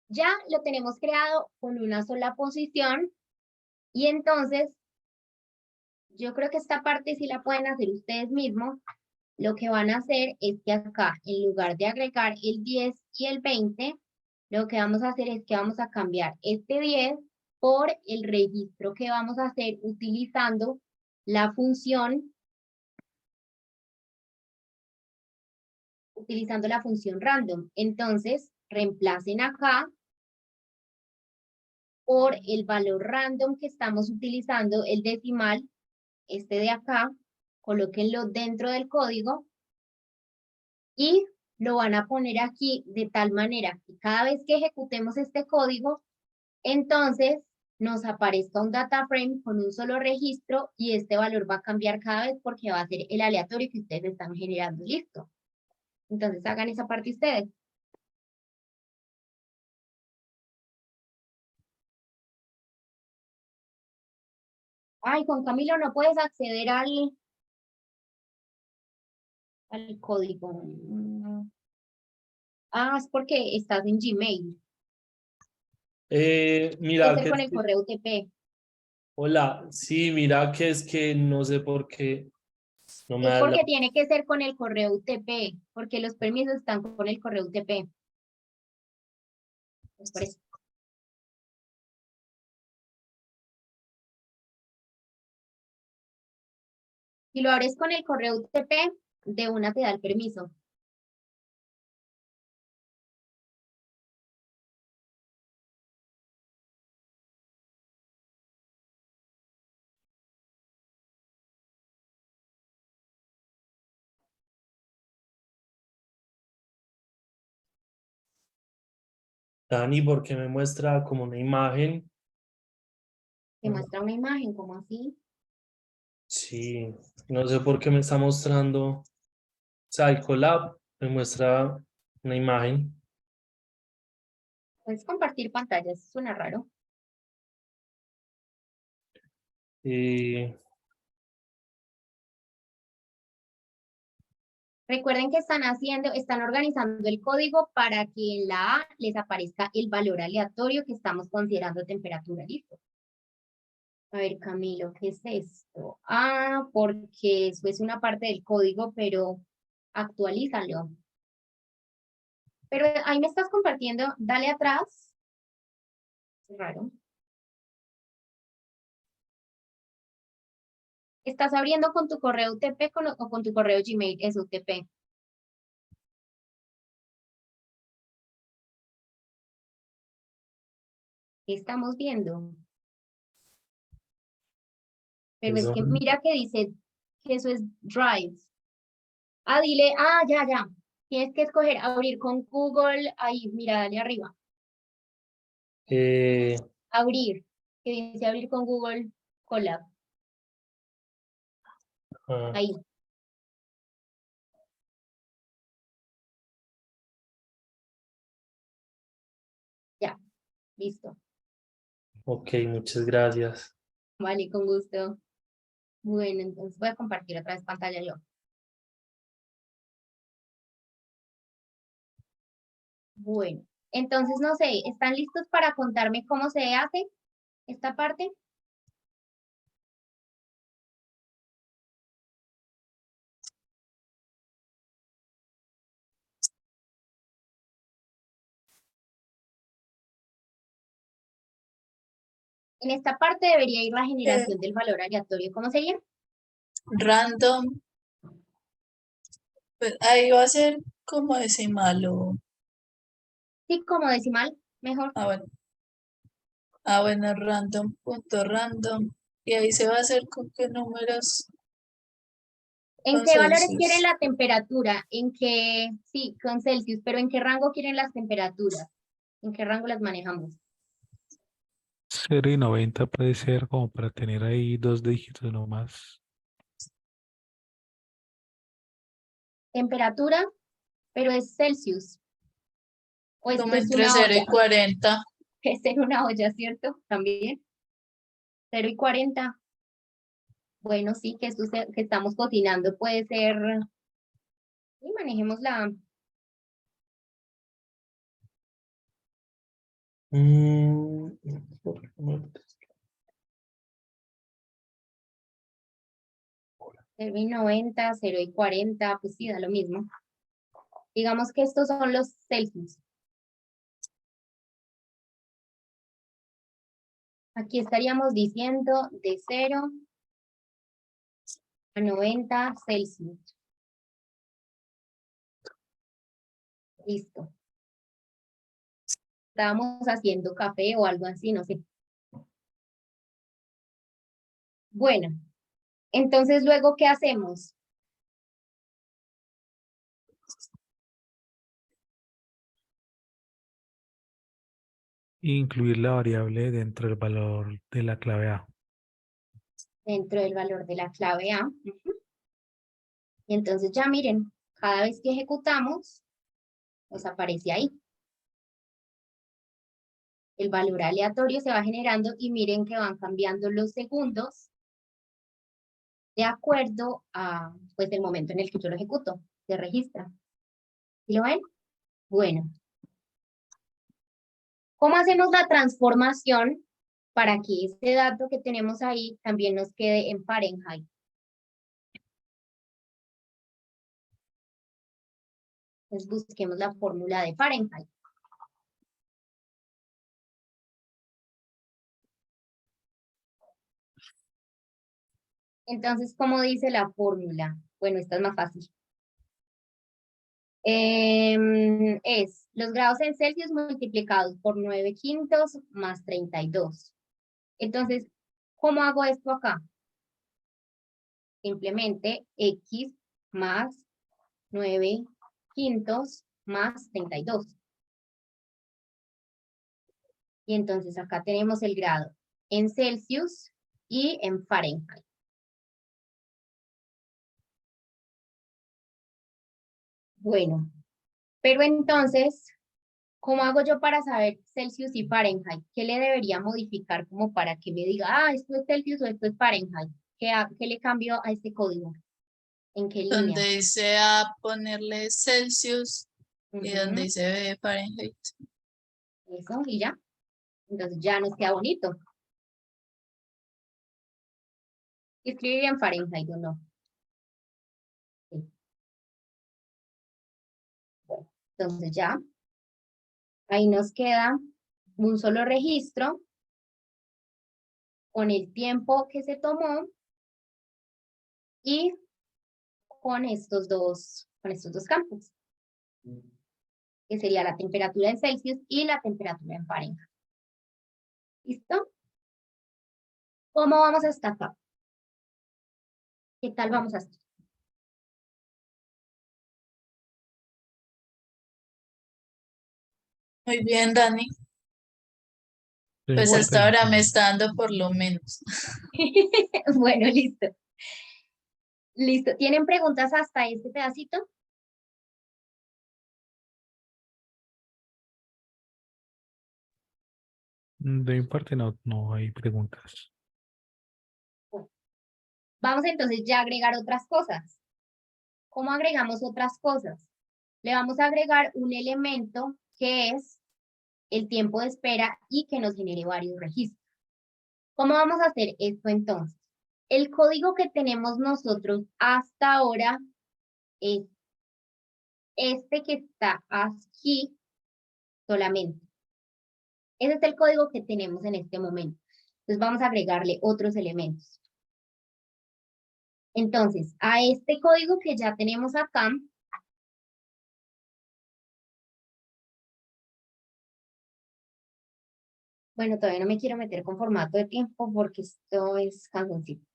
A: Ya lo tenemos creado con una sola posición y entonces yo creo que esta parte sí la pueden hacer ustedes mismos. Lo que van a hacer es que acá, en lugar de agregar el 10 y el 20, lo que vamos a hacer es que vamos a cambiar este 10 por el registro que vamos a hacer utilizando la función random. Entonces, reemplacen acá por el valor random que estamos utilizando, el decimal, este de acá, colóquenlo dentro del código y lo van a poner aquí de tal manera que cada vez que ejecutemos este código, entonces nos aparezca un data frame con un solo registro y este valor va a cambiar cada vez porque va a ser el aleatorio que ustedes están generando. Listo. Entonces hagan esa parte ustedes. Ay, Juan Camilo, no puedes acceder al código. Ah, es porque estás en Gmail. Puede
B: Mira
A: ser
B: que
A: con el correo UTP.
B: hola, sí, mira que es que no sé por qué no me
A: Es
B: da la...
A: porque tiene que ser con el correo UTP, porque los permisos están con el correo UTP. Es por eso. Si lo abres con el correo UTP, de una te da el permiso.
B: Dani, porque me muestra como una imagen.
A: Te muestra una imagen, como así.
B: Sí, no sé por qué me está mostrando. O sea, el collab me muestra una imagen.
A: Puedes compartir pantallas, suena raro.
B: Eh,
A: Recuerden que están organizando el código para que en la A les aparezca el valor aleatorio que estamos considerando temperatura. Listo. A ver, Camilo, ¿qué es esto? Ah, porque eso es una parte del código, pero actualízalo. Pero ahí me estás compartiendo, dale atrás. Es raro. Estás abriendo con tu correo UTP o con tu correo Gmail, es UTP. ¿Qué estamos viendo? Pero es
B: eso.
A: que mira que dice que eso es Drive. Ah, dile, ya. Tienes que escoger abrir con Google, ahí, mira, dale arriba.
B: Eh,
A: Abrir, que dice abrir con Google Colab.
B: ah,
A: Ahí, ya, listo.
B: ok, muchas gracias.
A: Vale, con gusto. Bueno, entonces voy a compartir otra vez pantalla yo. Bueno, entonces no sé, ¿están listos para contarme cómo se hace esta parte? En esta parte debería ir la generación del valor aleatorio. ¿Cómo sería?
C: Random. Pues ahí va a ser como decimal o...
A: Sí, como decimal, mejor.
C: Ah, bueno. Ah, bueno, random, punto random. Y ahí se va a hacer con qué números.
A: ¿En
C: Con
A: qué valores
C: Celsius.
A: quieren la temperatura? Sí, con Celsius, pero ¿en qué rango quieren las temperaturas? ¿En qué rango las manejamos?
D: 0 y 90 puede ser como para tener ahí 2 dígitos nomás.
A: Temperatura, pero es Celsius. O esto
C: Como
A: es
C: entre
A: una
C: 0 y
A: olla.
C: 40.
A: Es en una olla, ¿cierto? También. 0 y 40. Bueno, sí, que que estamos cocinando puede ser. Y manejemos la.
B: ¿Por qué no me metes?
A: 0 y 90, 0 y 40, pues sí, da lo mismo. Digamos que estos son los Celsius. Aquí estaríamos diciendo de 0 a 90 Celsius. Listo. Estábamos haciendo café o algo así, no sé. Bueno, entonces luego, ¿qué hacemos?
D: Incluir la variable dentro del valor de la clave A.
A: Dentro del valor de la clave A. Ujú. Y entonces ya miren, cada vez que ejecutamos, nos aparece ahí. El valor aleatorio se va generando y miren que van cambiando los segundos de acuerdo a pues, el momento en el que yo lo ejecuto. Se registra. ¿Sí lo ven? Bueno. ¿Cómo hacemos la transformación para que este dato que tenemos ahí también nos quede en Fahrenheit? Entonces busquemos la fórmula de Fahrenheit. Entonces, ¿cómo dice la fórmula? Bueno, esta es más fácil. Es los grados en Celsius multiplicados por 9/5 más 32. Entonces, ¿cómo hago esto acá? Simplemente X más 9/5 más 32. Y entonces acá tenemos el grado en Celsius y en Fahrenheit. Bueno, pero entonces, ¿cómo hago yo para saber Celsius y Fahrenheit? ¿Qué le debería modificar como para que me diga, esto es Celsius o esto es Fahrenheit? ¿Qué le cambio a este código? ¿En qué línea?
C: Donde dice A ponerle Celsius y donde
A: Ujú,
C: dice B Fahrenheit.
A: eso, y ya. Entonces ya nos queda bonito. ¿Escribiría en Fahrenheit o no? Sí. Bueno, entonces ya. Ahí nos queda un solo registro con el tiempo que se tomó y con estos dos campos, que sería la temperatura en Celsius y la temperatura en Fahrenheit. ¿Listo? ¿Cómo vamos hasta acá? ¿Qué tal vamos a hacer?
C: Muy bien, Dani.
D: No
C: Pues
D: importa,
C: hasta ahora me está dando por lo menos.
A: Bueno, listo. Listo. ¿Tienen preguntas hasta este pedacito?
D: de mi parte no hay preguntas.
A: Vamos entonces ya a agregar otras cosas. ¿Cómo agregamos otras cosas? Le vamos a agregar un elemento que es el tiempo de espera y que nos genere varios registros. ¿Cómo vamos a hacer esto entonces? El código que tenemos nosotros hasta ahora es este que está aquí solamente. Ese es el código que tenemos en este momento. Entonces vamos a agregarle otros elementos. Entonces, a este código que ya tenemos acá, bueno, todavía no me quiero meter con formato de tiempo porque esto es cansoncito.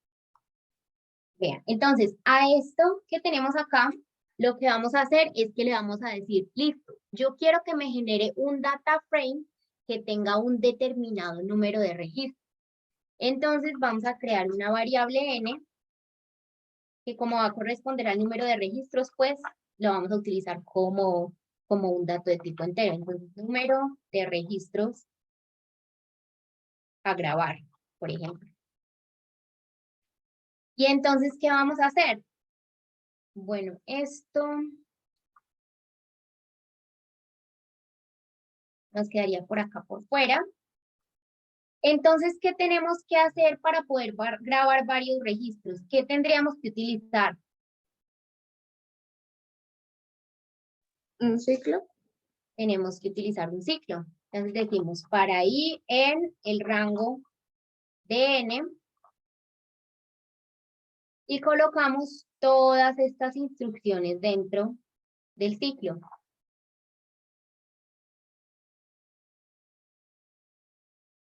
A: Vean, entonces, a esto que tenemos acá, lo que vamos a hacer es que le vamos a decir, listo, yo quiero que me genere un data frame que tenga un determinado número de registros. Entonces, vamos a crear una variable n, que como va a corresponder al número de registros, pues, lo vamos a utilizar como un dato de tipo entero. Entonces, número de registros a grabar, por ejemplo. Y entonces, ¿qué vamos a hacer? Bueno, esto nos quedaría por acá por fuera. Entonces, ¿qué tenemos que hacer para poder grabar varios registros? ¿Qué tendríamos que utilizar?
E: ¿Un ciclo?
A: Tenemos que utilizar un ciclo. Entonces decimos, para i en el rango de n, y colocamos todas estas instrucciones dentro del ciclo.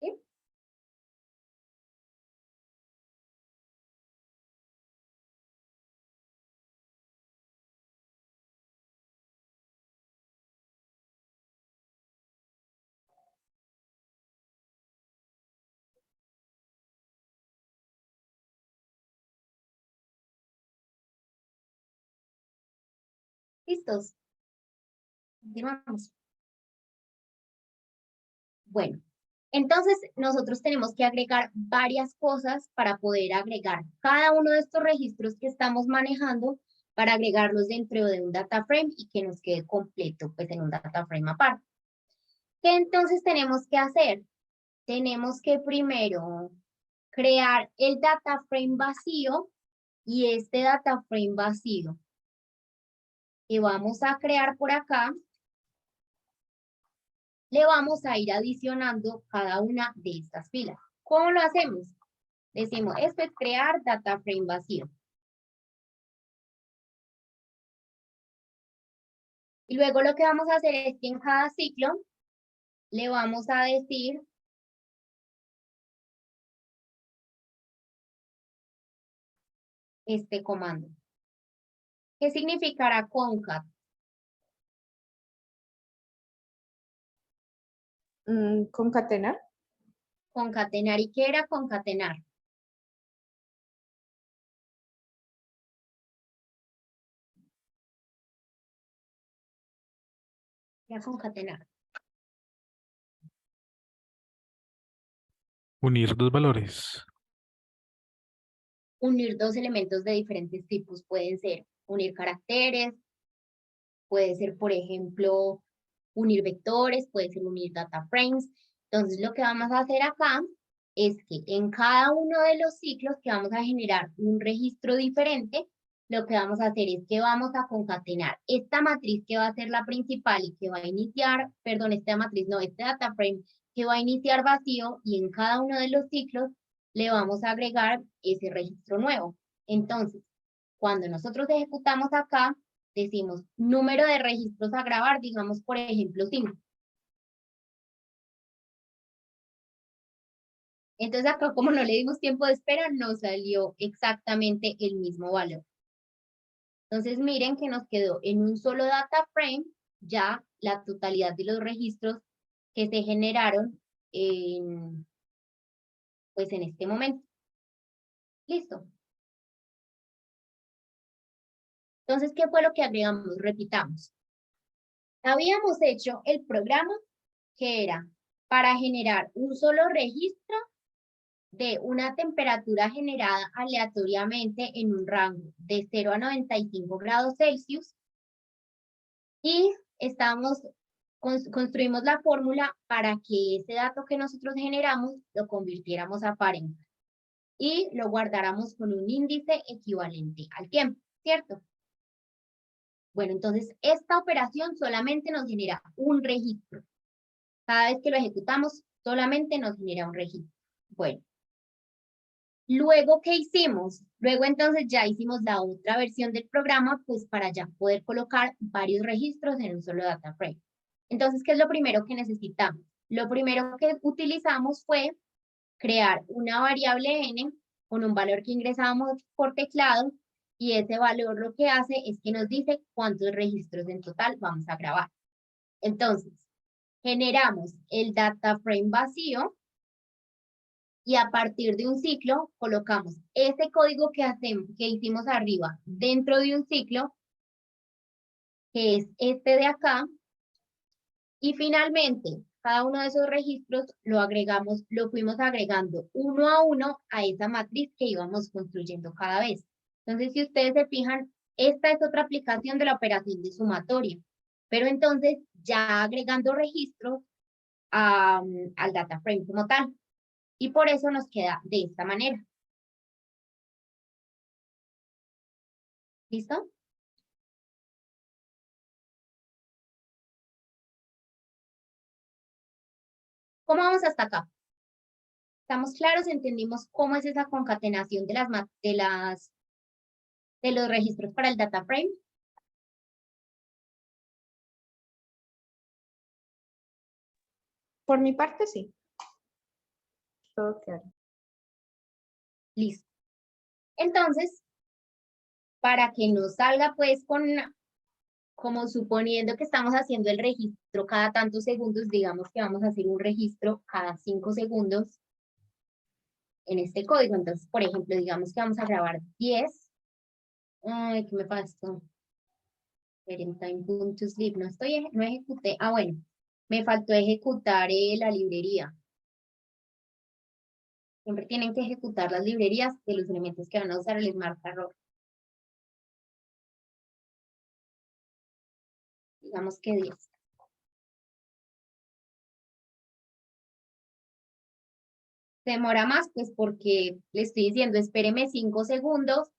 A: ¿Sí? ¿Listos? Continuamos. Bueno, entonces nosotros tenemos que agregar varias cosas para poder agregar cada uno de estos registros que estamos manejando, para agregarlos dentro de un data frame y que nos quede completo pues en un data frame aparte. ¿Qué entonces tenemos que hacer? Tenemos que primero crear el data frame vacío, y este data frame vacío que vamos a crear por acá, le vamos a ir adicionando cada una de estas filas. ¿Cómo lo hacemos? Decimos, esto es crear data frame vacío. Y luego lo que vamos a hacer es que en cada ciclo le vamos a decir este comando. ¿Qué significará concat?
E: ¿Concatenar?
A: Concatenar. ¿Y qué era concatenar? ¿Qué era concatenar?
D: Unir dos valores.
A: Unir dos elementos de diferentes tipos. Pueden ser unir caracteres, puede ser, por ejemplo, unir vectores, puede ser unir data frames. Entonces, lo que vamos a hacer acá es que en cada uno de los ciclos que vamos a generar un registro diferente, lo que vamos a hacer es que vamos a concatenar esta matriz que va a ser la principal y que va a iniciar, perdón, esta matriz no, este data frame que va a iniciar vacío, y en cada uno de los ciclos le vamos a agregar ese registro nuevo. Entonces, cuando nosotros ejecutamos acá, decimos número de registros a grabar, digamos por ejemplo 5. Entonces acá, como no le dimos tiempo de espera, nos salió exactamente el mismo valor. Entonces miren que nos quedó en un solo data frame ya la totalidad de los registros que se generaron pues en este momento. Listo. Entonces, ¿qué fue lo que agregamos? Repitamos. Habíamos hecho el programa que era para generar un solo registro de una temperatura generada aleatoriamente en un rango de 0 a 95 grados Celsius, y construimos la fórmula para que ese dato que nosotros generamos lo convirtiéramos a Fahrenheit y lo guardáramos con un índice equivalente al tiempo, ¿cierto? Bueno, entonces esta operación solamente nos genera un registro. Cada vez que lo ejecutamos, solamente nos genera un registro. Bueno, Luego, ¿qué hicimos? Luego entonces ya hicimos la otra versión del programa, pues para ya poder colocar varios registros en un solo data frame. Entonces, ¿qué es lo primero que necesitamos? Lo primero que utilizamos fue crear una variable n con un valor que ingresamos por teclado, y ese valor lo que hace es que nos dice cuántos registros en total vamos a grabar. Entonces, generamos el data frame vacío, y a partir de un ciclo colocamos ese código que hicimos arriba dentro de un ciclo, que es este de acá, y finalmente cada uno de esos registros lo fuimos agregando uno a uno a esa matriz que íbamos construyendo cada vez. Entonces, si ustedes se fijan, esta es otra aplicación de la operación de sumatoria, pero entonces ya agregando registros al data frame como tal. Y por eso nos queda de esta manera. ¿Listo? ¿Cómo vamos hasta acá? ¿Estamos claros? ¿Entendimos cómo es esa concatenación de los registros para el data frame?
E: Por mi parte, sí. Todo claro.
A: Listo. Entonces, para que nos salga pues como suponiendo que estamos haciendo el registro cada tantos segundos, digamos que vamos a hacer un registro cada 5 segundos en este código. Entonces, por ejemplo, digamos que vamos a grabar 10. Ay, ¿qué me pasó? Time.sleep. No ejecuté. Ah, bueno, me faltó ejecutar la librería. Siempre tienen que ejecutar las librerías de los elementos que van a usar el Smart Error. Digamos que 10. Se demora más, pues porque le estoy diciendo, espéreme 5 segundos.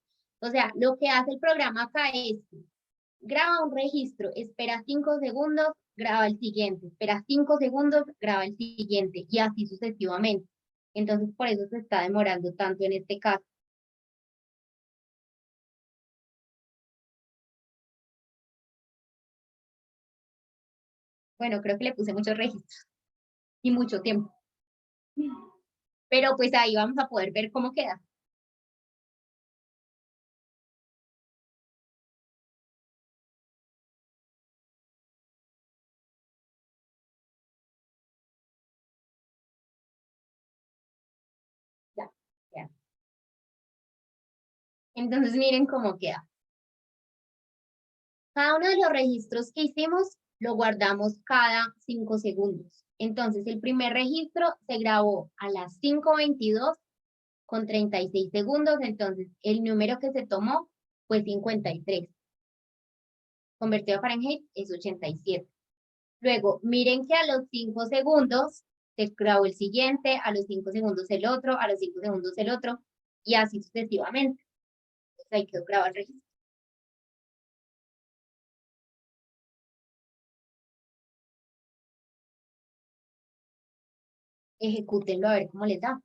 A: O sea, lo que hace el programa acá es, graba un registro, espera 5 segundos, graba el siguiente, espera 5 segundos, graba el siguiente, y así sucesivamente. Entonces, por eso se está demorando tanto en este caso. Bueno, creo que le puse muchos registros y mucho tiempo. Pero pues ahí vamos a poder ver cómo queda. Ya, ya. Entonces miren cómo queda. Cada uno de los registros que hicimos lo guardamos cada 5 segundos. Entonces el primer registro se grabó a las 5:22 con 36 segundos. Entonces el número que se tomó fue 53. Convertido a Fahrenheit es 87. Luego, miren que a los 5 segundos se grabó el siguiente, a los 5 segundos el otro, a los 5 segundos el otro, y así sucesivamente. Entonces ahí quedó grabado el registro. Ejecútenlo a ver cómo les da.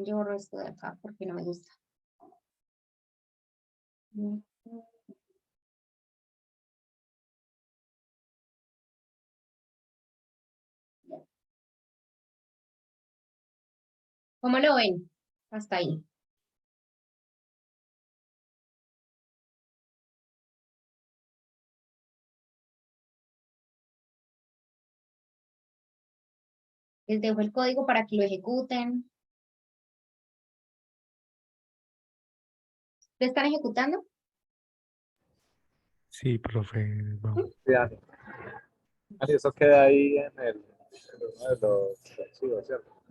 A: Yo borro esto de acá porque no me gusta. ¿Cómo lo ven? Hasta ahí. Les dejo el código para que lo ejecuten. ¿Lo están ejecutando?
D: Sí, profe, vamos.
F: Sí, Ani. Ani, eso queda ahí en uno de los archivos, ¿cierto?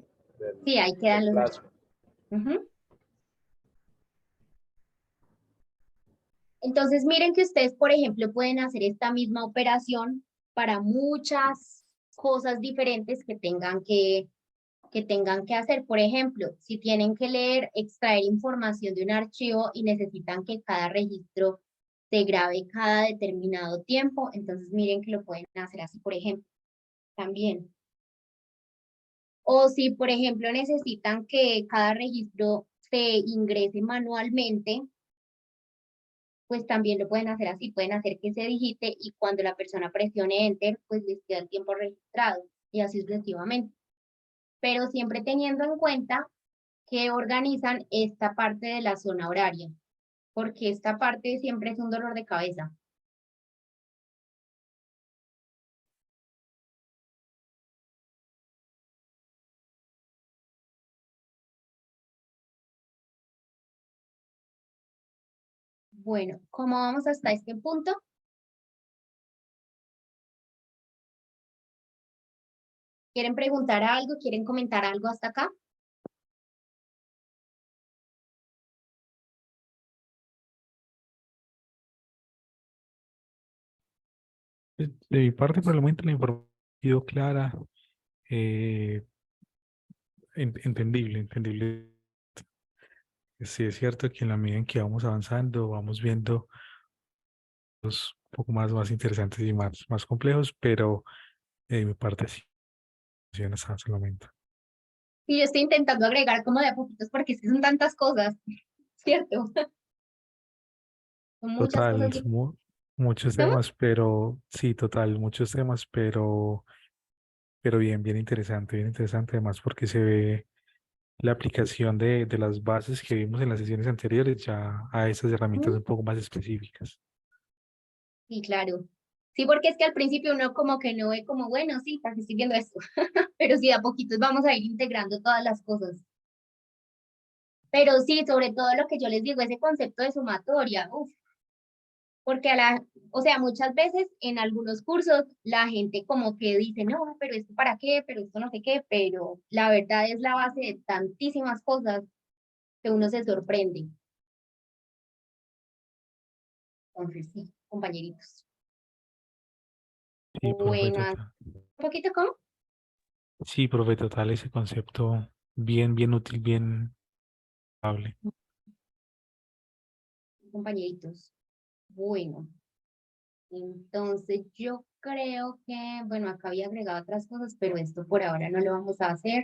A: Sí, ahí quedan
F: del
A: los
F: Flash.
A: archivos. Ujú. Entonces, miren que ustedes, por ejemplo, pueden hacer esta misma operación para muchas cosas diferentes que tengan que hacer. Por ejemplo, si tienen que extraer información de un archivo y necesitan que cada registro se grabe cada determinado tiempo, entonces miren que lo pueden hacer así, por ejemplo, también. O si, por ejemplo, necesitan que cada registro se ingrese manualmente, pues también lo pueden hacer así, pueden hacer que se digite y cuando la persona presione Enter, pues les queda el tiempo registrado y así sucesivamente. Pero siempre teniendo en cuenta que organizan esta parte de la zona horaria, porque esta parte siempre es un dolor de cabeza. Bueno, ¿cómo vamos hasta este punto? ¿Quieren preguntar algo? ¿Quieren comentar algo hasta acá?
D: De mi parte, por el momento, la información ha sido clara, eh, entendible. Sí, es cierto que en la medida en que vamos avanzando, vamos viendo los un poco más interesantes y más complejos, pero de mi parte sí, funciona hasta el momento.
A: Sí, yo estoy intentando agregar como de a poquitos porque es que son tantas cosas, ¿cierto? Son muchas
D: Total,
A: cosas.
D: muchos
A: ¿Cómo?
D: temas, pero sí, total, muchos temas, pero bien interesante además porque se ve la aplicación de las bases que vimos en las sesiones anteriores ya a esas herramientas un poco más específicas.
A: Sí, claro. Sí, porque es que al principio uno como que no ve como, bueno, sí, porque estoy viendo esto, pero sí, a poquitos vamos a ir integrando todas las cosas. Pero sí, sobre todo lo que yo les digo, ese concepto de sumatoria, uf, porque o sea, muchas veces en algunos cursos la gente como que dice, no, pero esto para qué, pero esto no sé qué, pero la verdad es la base de tantísimas cosas que uno se sorprende. Entonces, sí, compañeritos.
D: Sí, profe,
A: Bueno,
D: total.
A: un poquito como
D: Sí, profe, total, ese concepto bien útil, bien hable.
A: compañeritos. Bueno, entonces yo creo que, bueno, acá había agregado otras cosas, pero esto por ahora no lo vamos a hacer,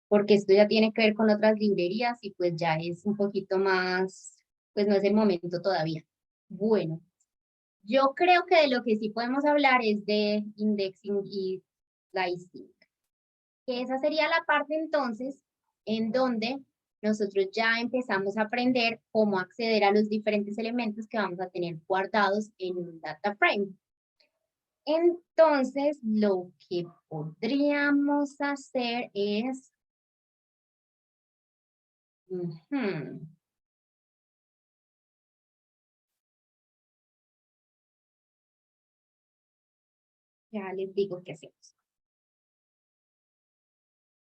A: porque esto ya tiene que ver con otras librerías y pues ya es un poquito más, pues no es el momento todavía. Bueno, yo creo que de lo que sí podemos hablar es de indexing y slicing, que esa sería la parte entonces en donde nosotros ya empezamos a aprender cómo acceder a los diferentes elementos que vamos a tener guardados en un data frame. Entonces, lo que podríamos hacer es... Ya les digo qué hacemos.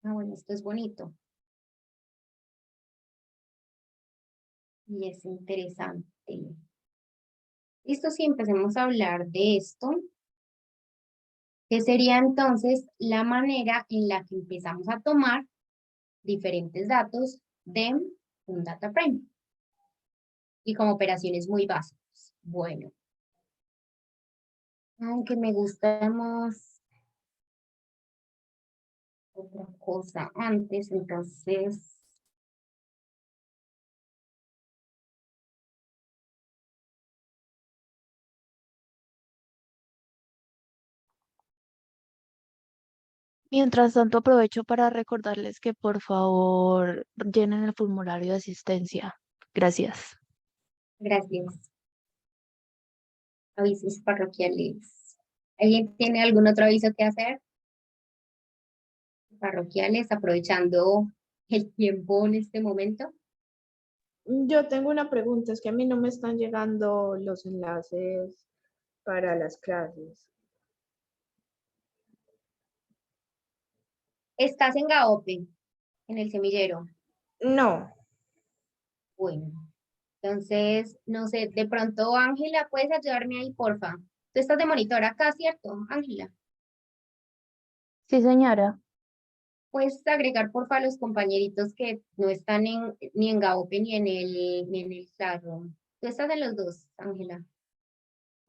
A: Ah, bueno, esto es bonito. Y es interesante. Listo, sí, empecemos a hablar de esto, que sería entonces la manera en la que empezamos a tomar diferentes datos de un data frame y con operaciones muy básicas. Bueno, aunque me gusta más otra cosa antes, entonces...
G: Mientras tanto, aprovecho para recordarles que por favor llenen el formulario de asistencia. Gracias.
A: Gracias. Avisos parroquiales. ¿Alguien tiene algún otro aviso que hacer? Parroquiales, aprovechando el tiempo en este momento.
E: Yo tengo una pregunta, es que a mí no me están llegando los enlaces para las clases.
A: Estás en Gaope, en el semillero.
E: No,
A: Bueno, entonces, no sé, de pronto, Ángela, ¿puedes ayudarme ahí, porfa? Tú estás de monitor acá, ¿cierto, Ángela?
G: Sí, señora.
A: Puedes agregar, porfa, a los compañeritos que no están ni en Gaope ni en el Classroom. Tú estás en los dos, Ángela.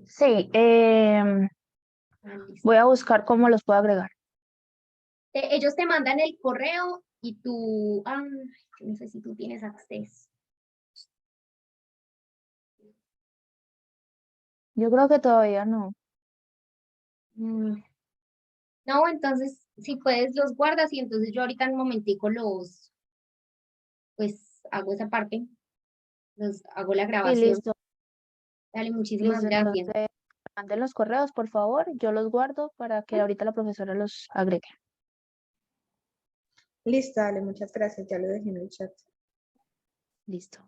G: Sí,
A: Ah, listo.
G: voy a buscar cómo los puedo agregar.
A: Ellos te mandan el correo y tú, no sé si tú tienes acceso.
G: Yo creo que todavía no.
A: No, entonces, si puedes, los guardas y entonces yo ahorita en un momentico pues hago esa parte, hago la
G: Sí,
A: grabación.
G: listo,
A: Dale, muchísimas
G: listo.
A: gracias.
G: Entonces, manden los correos, por favor. Yo los guardo para que ahorita la profesora los agregue.
E: Listo, dale, muchas gracias. Ya lo dejé en el chat.
G: Listo.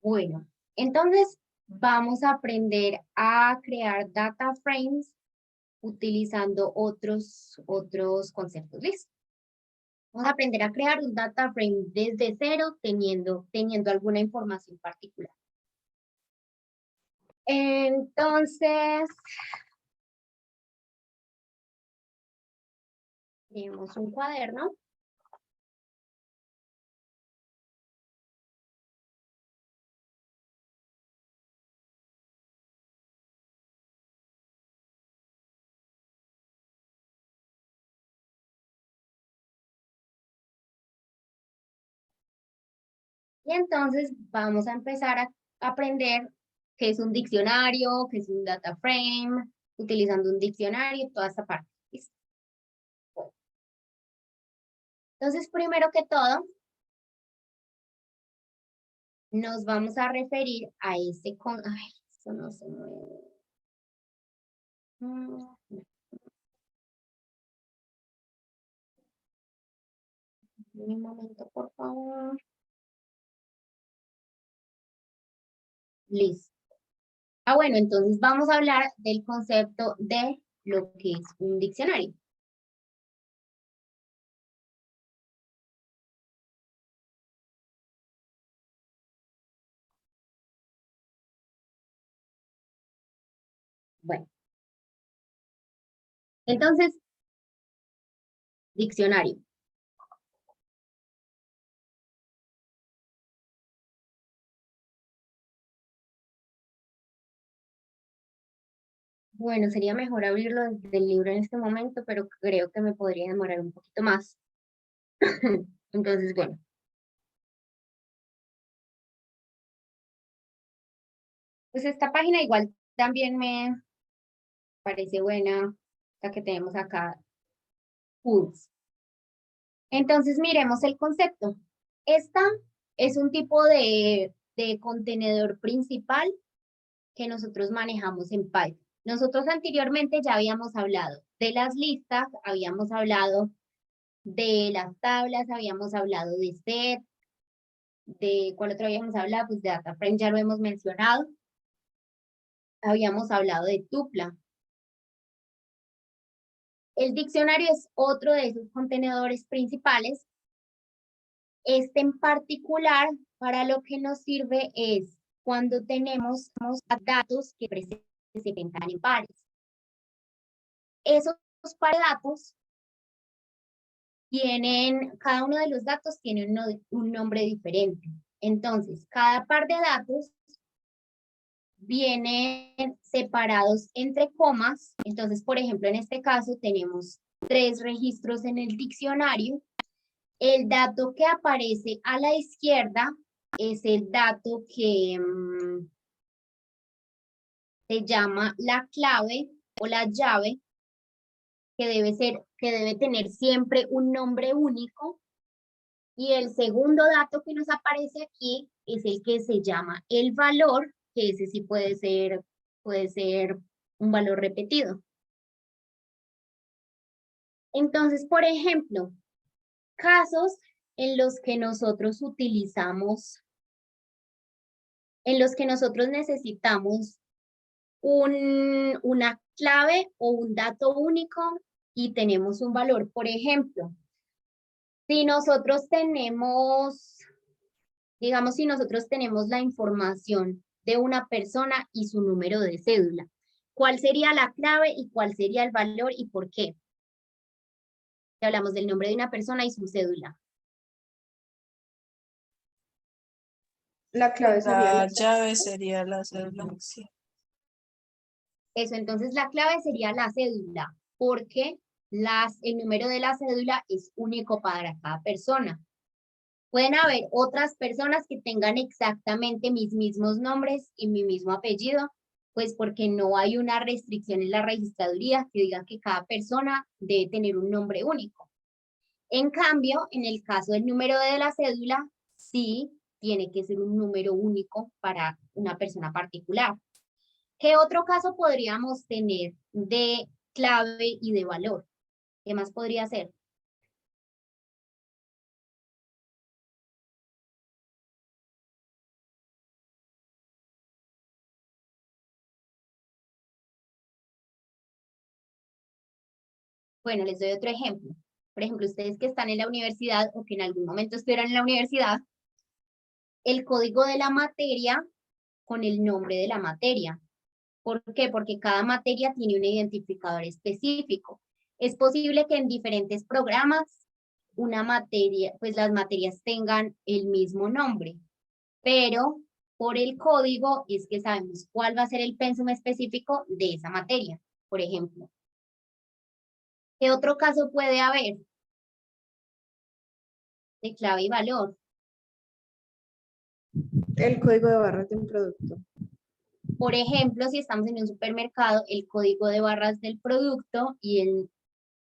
A: Bueno, entonces vamos a aprender a crear data frames utilizando otros conceptos. ¿Listo? Vamos a aprender a crear un data frame desde cero teniendo alguna información particular. Entonces, tenemos un cuaderno. Y entonces vamos a empezar a aprender qué es un diccionario, qué es un data frame, utilizando un diccionario, toda esta parte. ¿Listo? Bueno. Entonces, primero que todo, nos vamos a referir a ese ay, eso no se mueve. Un momento, por favor. Listo. Bueno, entonces vamos a hablar del concepto de lo que es un diccionario. Bueno. Entonces, diccionario. Bueno, sería mejor abrirlo desde el libro en este momento, pero creo que me podría demorar un poquito más. Entonces, bueno. Pues esta página igual también me parece buena, la que tenemos acá. Entonces, miremos el concepto. Esta es un tipo de contenedor principal que nosotros manejamos en Python. Nosotros anteriormente ya habíamos hablado de las listas, habíamos hablado de las tablas, habíamos hablado de set, de ¿cuál otro habíamos hablado? Pues de data frame ya lo hemos mencionado. Habíamos hablado de tupla. El diccionario es otro de esos contenedores principales. Este en particular, para lo que nos sirve es cuando tenemos datos que se presentan en pares. Esos pares tienen, cada uno de los datos tiene un nombre diferente. Entonces, cada par de datos vienen separados entre comas. Entonces, por ejemplo, en este caso tenemos 3 registros en el diccionario. El dato que aparece a la izquierda es el dato que se llama la clave o la llave, que debe tener siempre un nombre único. Y el segundo dato que nos aparece aquí es el que se llama el valor, que ese sí puede ser un valor repetido. Entonces, por ejemplo, casos en los que nosotros necesitamos una clave o un dato único y tenemos un valor. Por ejemplo, si nosotros tenemos, digamos, si nosotros tenemos la información de una persona y su número de cédula, ¿cuál sería la clave y cuál sería el valor y por qué? Si hablamos del nombre de una persona y su cédula.
E: La clave sería
C: La llave sería la cédula. Sí.
A: Eso, entonces la clave sería la cédula. ¿Por qué? el número de la cédula es único para cada persona. Pueden haber otras personas que tengan exactamente mis mismos nombres y mi mismo apellido, pues porque no hay una restricción en la registraduría que diga que cada persona debe tener un nombre único. En cambio, en el caso del número de la cédula, sí tiene que ser un número único para una persona particular. ¿Qué otro caso podríamos tener de clave y de valor? ¿Qué más podría ser? Bueno, les doy otro ejemplo. Por ejemplo, ustedes que están en la universidad o que en algún momento estuvieran en la universidad, el código de la materia con el nombre de la materia. ¿Por qué? Porque cada materia tiene un identificador específico. Es posible que en diferentes programas una materia, pues las materias tengan el mismo nombre, pero por el código es que sabemos cuál va a ser el pénsul específico de esa materia, por ejemplo. ¿Qué otro caso puede haber de clave y valor?
E: El código de barras de un producto.
A: Por ejemplo, si estamos en un supermercado, el código de barras del producto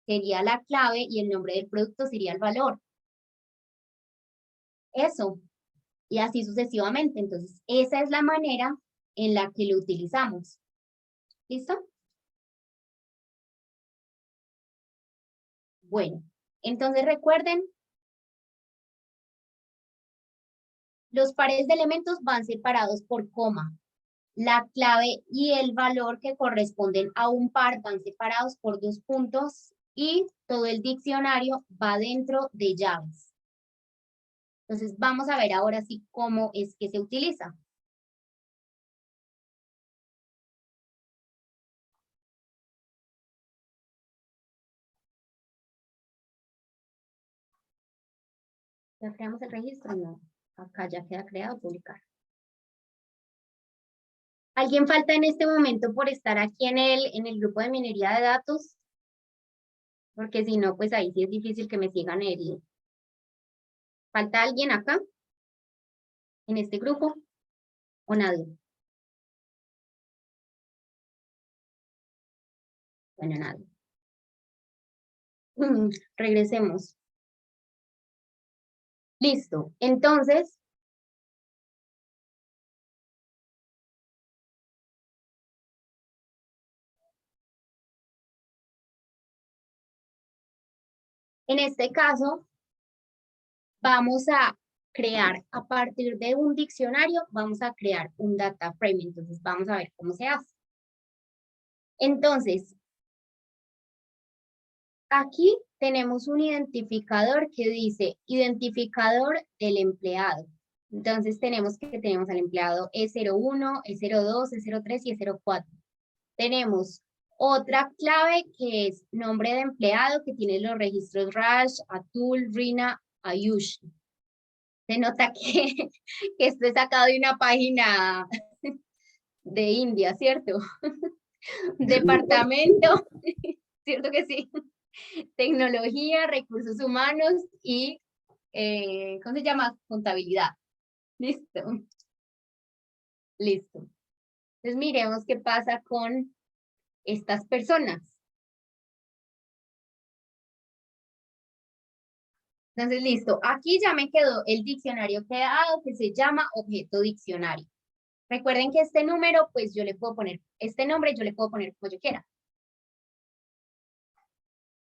A: sería la clave y el nombre del producto sería el valor. Eso, y así sucesivamente. Entonces, esa es la manera en la que lo utilizamos. ¿Listo? Bueno, entonces recuerden, los pares de elementos van separados por coma. La clave y el valor que corresponden a un par van separados por 2 puntos y todo el diccionario va dentro de llaves. Entonces vamos a ver ahora sí cómo es que se utiliza. ¿Ya creamos el registro? No. Acá ya queda creado, publicar. ¿Alguien falta en este momento por estar aquí en el grupo de minería de datos? Porque si no, pues ahí sí es difícil que me sigan el... ¿Falta alguien acá? ¿En este grupo? ¿O nadie? Bueno, nadie. Regresemos. Listo. Entonces, en este caso, vamos a crear, a partir de un diccionario, vamos a crear un data frame. Entonces, vamos a ver cómo se hace. Entonces, aquí tenemos un identificador que dice identificador del empleado. Entonces, tenemos al empleado E01, E02, E03 y E04. Tenemos otra clave que es nombre de empleado que tiene los registros Raj, Atul, Rina, Ayush. Se nota que esto es sacado de una página de India, ¿cierto? Departamento, ¿cierto que sí? Tecnología, recursos humanos y, ¿cómo se llama? Contabilidad. Listo. Listo. Entonces miremos qué pasa con estas personas. Entonces, listo. Aquí ya me quedó el diccionario creado que se llama objeto diccionario. Recuerden que este número, pues yo le puedo poner, este nombre yo le puedo poner como yo quiera.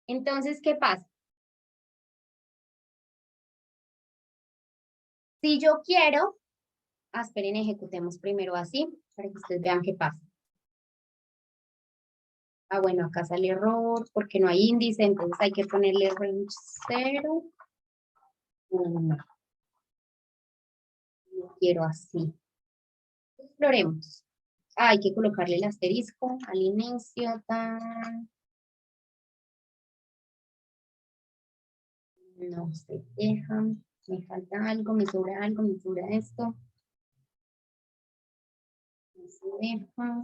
A: Entonces, ¿qué pasa? Si yo quiero, esperen, ejecutemos primero así, para que ustedes vean qué pasa. Bueno, acá sale error porque no hay índice, entonces hay que ponerle range 0. No quiero así. Exploremos. Hay que colocarle el asterisco al inicio. No se deja. Me falta algo, me sobra algo, me sobra esto. No se deja.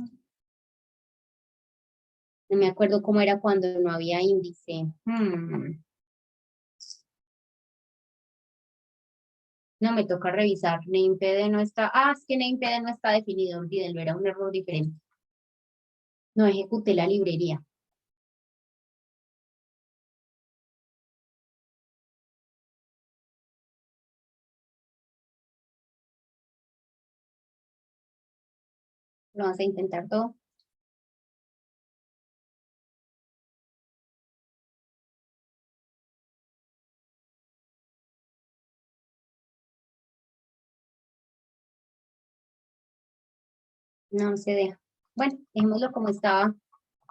A: No me acuerdo cómo era cuando no había índice. No, me toca revisar. NamePD no está. Ah, es que NamePD no está definido. Olvídenlo, era un error diferente. No ejecuté la librería. Lo vamos a intentar todo. No se deja. Bueno, dejémoslo como estaba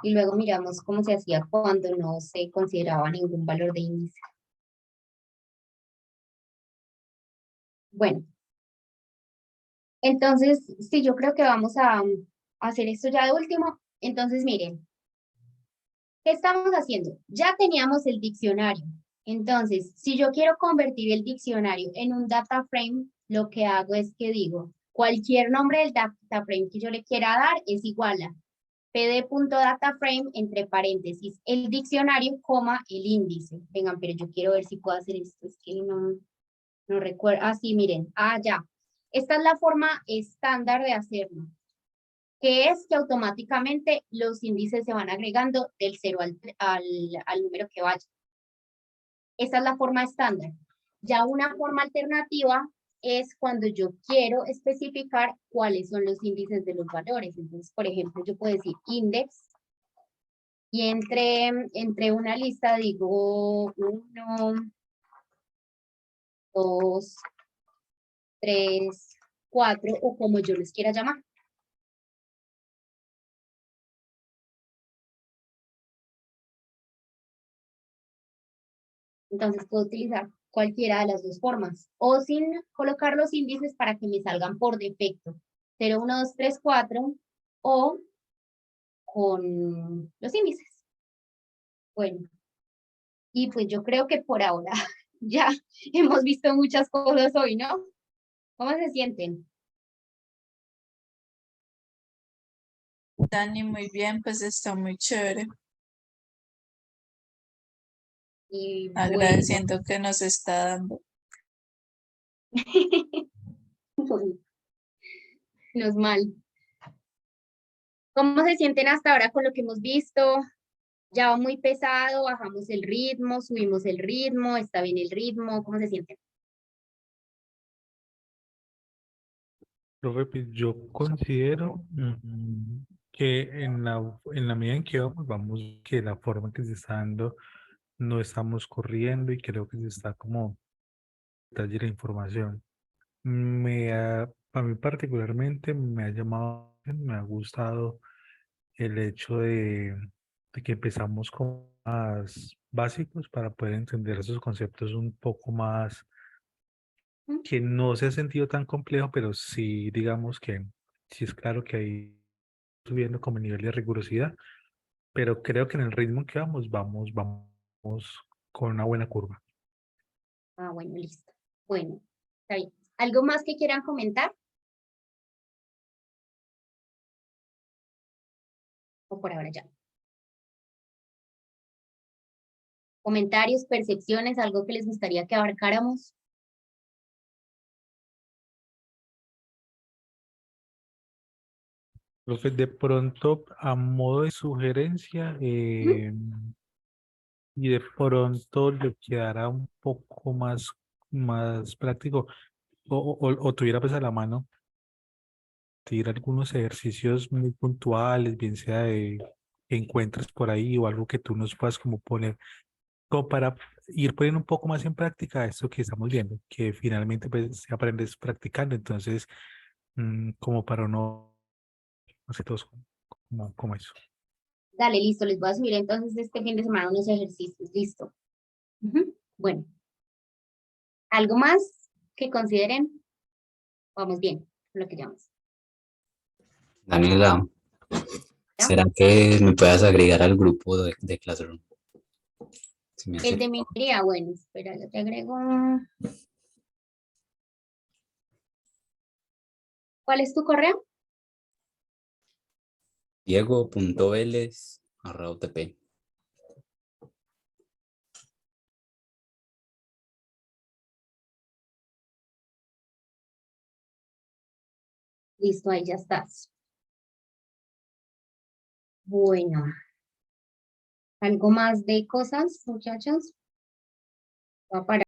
A: y luego miramos cómo se hacía cuando no se consideraba ningún valor de índice. Bueno, entonces, sí, yo creo que vamos a hacer esto ya de último. Entonces, miren, ¿qué estamos haciendo? Ya teníamos el diccionario. Entonces, si yo quiero convertir el diccionario en un data frame, lo que hago es que digo, cualquier nombre del data frame que yo le quiera dar es igual a pd.dataframe entre paréntesis el diccionario, coma, el índice. Vengan, pero yo quiero ver si puedo hacer esto. Es que no recuerdo. Ah, sí, miren. Ah, ya. Esta es la forma estándar de hacerlo, que es que automáticamente los índices se van agregando del 0 al número que vaya. Esa es la forma estándar. Ya una forma alternativa es cuando yo quiero especificar cuáles son los índices de los valores. Entonces, por ejemplo, yo puedo decir index y entre una lista digo 1, 2, 3, 4 o como yo les quiera llamar. Entonces puedo utilizar cualquiera de las dos formas o sin colocar los índices para que me salgan por defecto 0, 1, 2, 3, 4 o con los índices. Bueno, y pues yo creo que por ahora ya hemos visto muchas cosas hoy, ¿no? ¿Cómo se sienten?
C: Dani, muy bien, pues está muy chévere.
A: Y bueno,
C: Agradeciendo que nos está dando.
A: menos mal. ¿Cómo se sienten hasta ahora con lo que hemos visto? Ya va muy pesado, bajamos el ritmo, subimos el ritmo, está bien el ritmo, ¿cómo se sienten?
D: Profe, pues yo considero que en la medida en que vamos, que la forma en que se está dando, no estamos corriendo y creo que se está como detalle la información. A mí particularmente me ha llamado, me ha gustado el hecho de que empezamos con más básicos para poder entender esos conceptos un poco más, que no se ha sentido tan complejo, pero sí digamos que sí es claro que hay subiendo como nivel de rigurosidad, pero creo que en el ritmo que vamos con una buena curva.
A: Ah, bueno, listo. Bueno, está bien. ¿Algo más que quieran comentar? O por ahora ya. Comentarios, percepciones, algo que les gustaría que abarcáramos.
D: Profe, de pronto, a modo de sugerencia, y de pronto le quedará un poco más práctico, o tuviera pues a la mano, tirar algunos ejercicios muy puntuales, bien sea de que encuentres por ahí o algo que tú nos puedas como poner, como para ir poniendo un poco más en práctica esto que estamos viendo, que finalmente pues se aprendes practicando, entonces, como para no hacer todos como eso.
A: Dale, listo, les voy a subir entonces este fin de semana unos ejercicios, listo. Bueno, ¿algo más que consideren? Vamos bien, lo que llamamos.
H: Daniela,
A: ¿Ya?
H: ¿será que me puedas agregar al grupo de Classroom? Se me hace
A: El de minería, bueno, espera, yo te agrego. ¿Cuál es tu correo?
H: Diego.Vélez @UTP.
A: Listo, ahí ya estás. Bueno. ¿Algo más de cosas, muchachos? Voy a parar.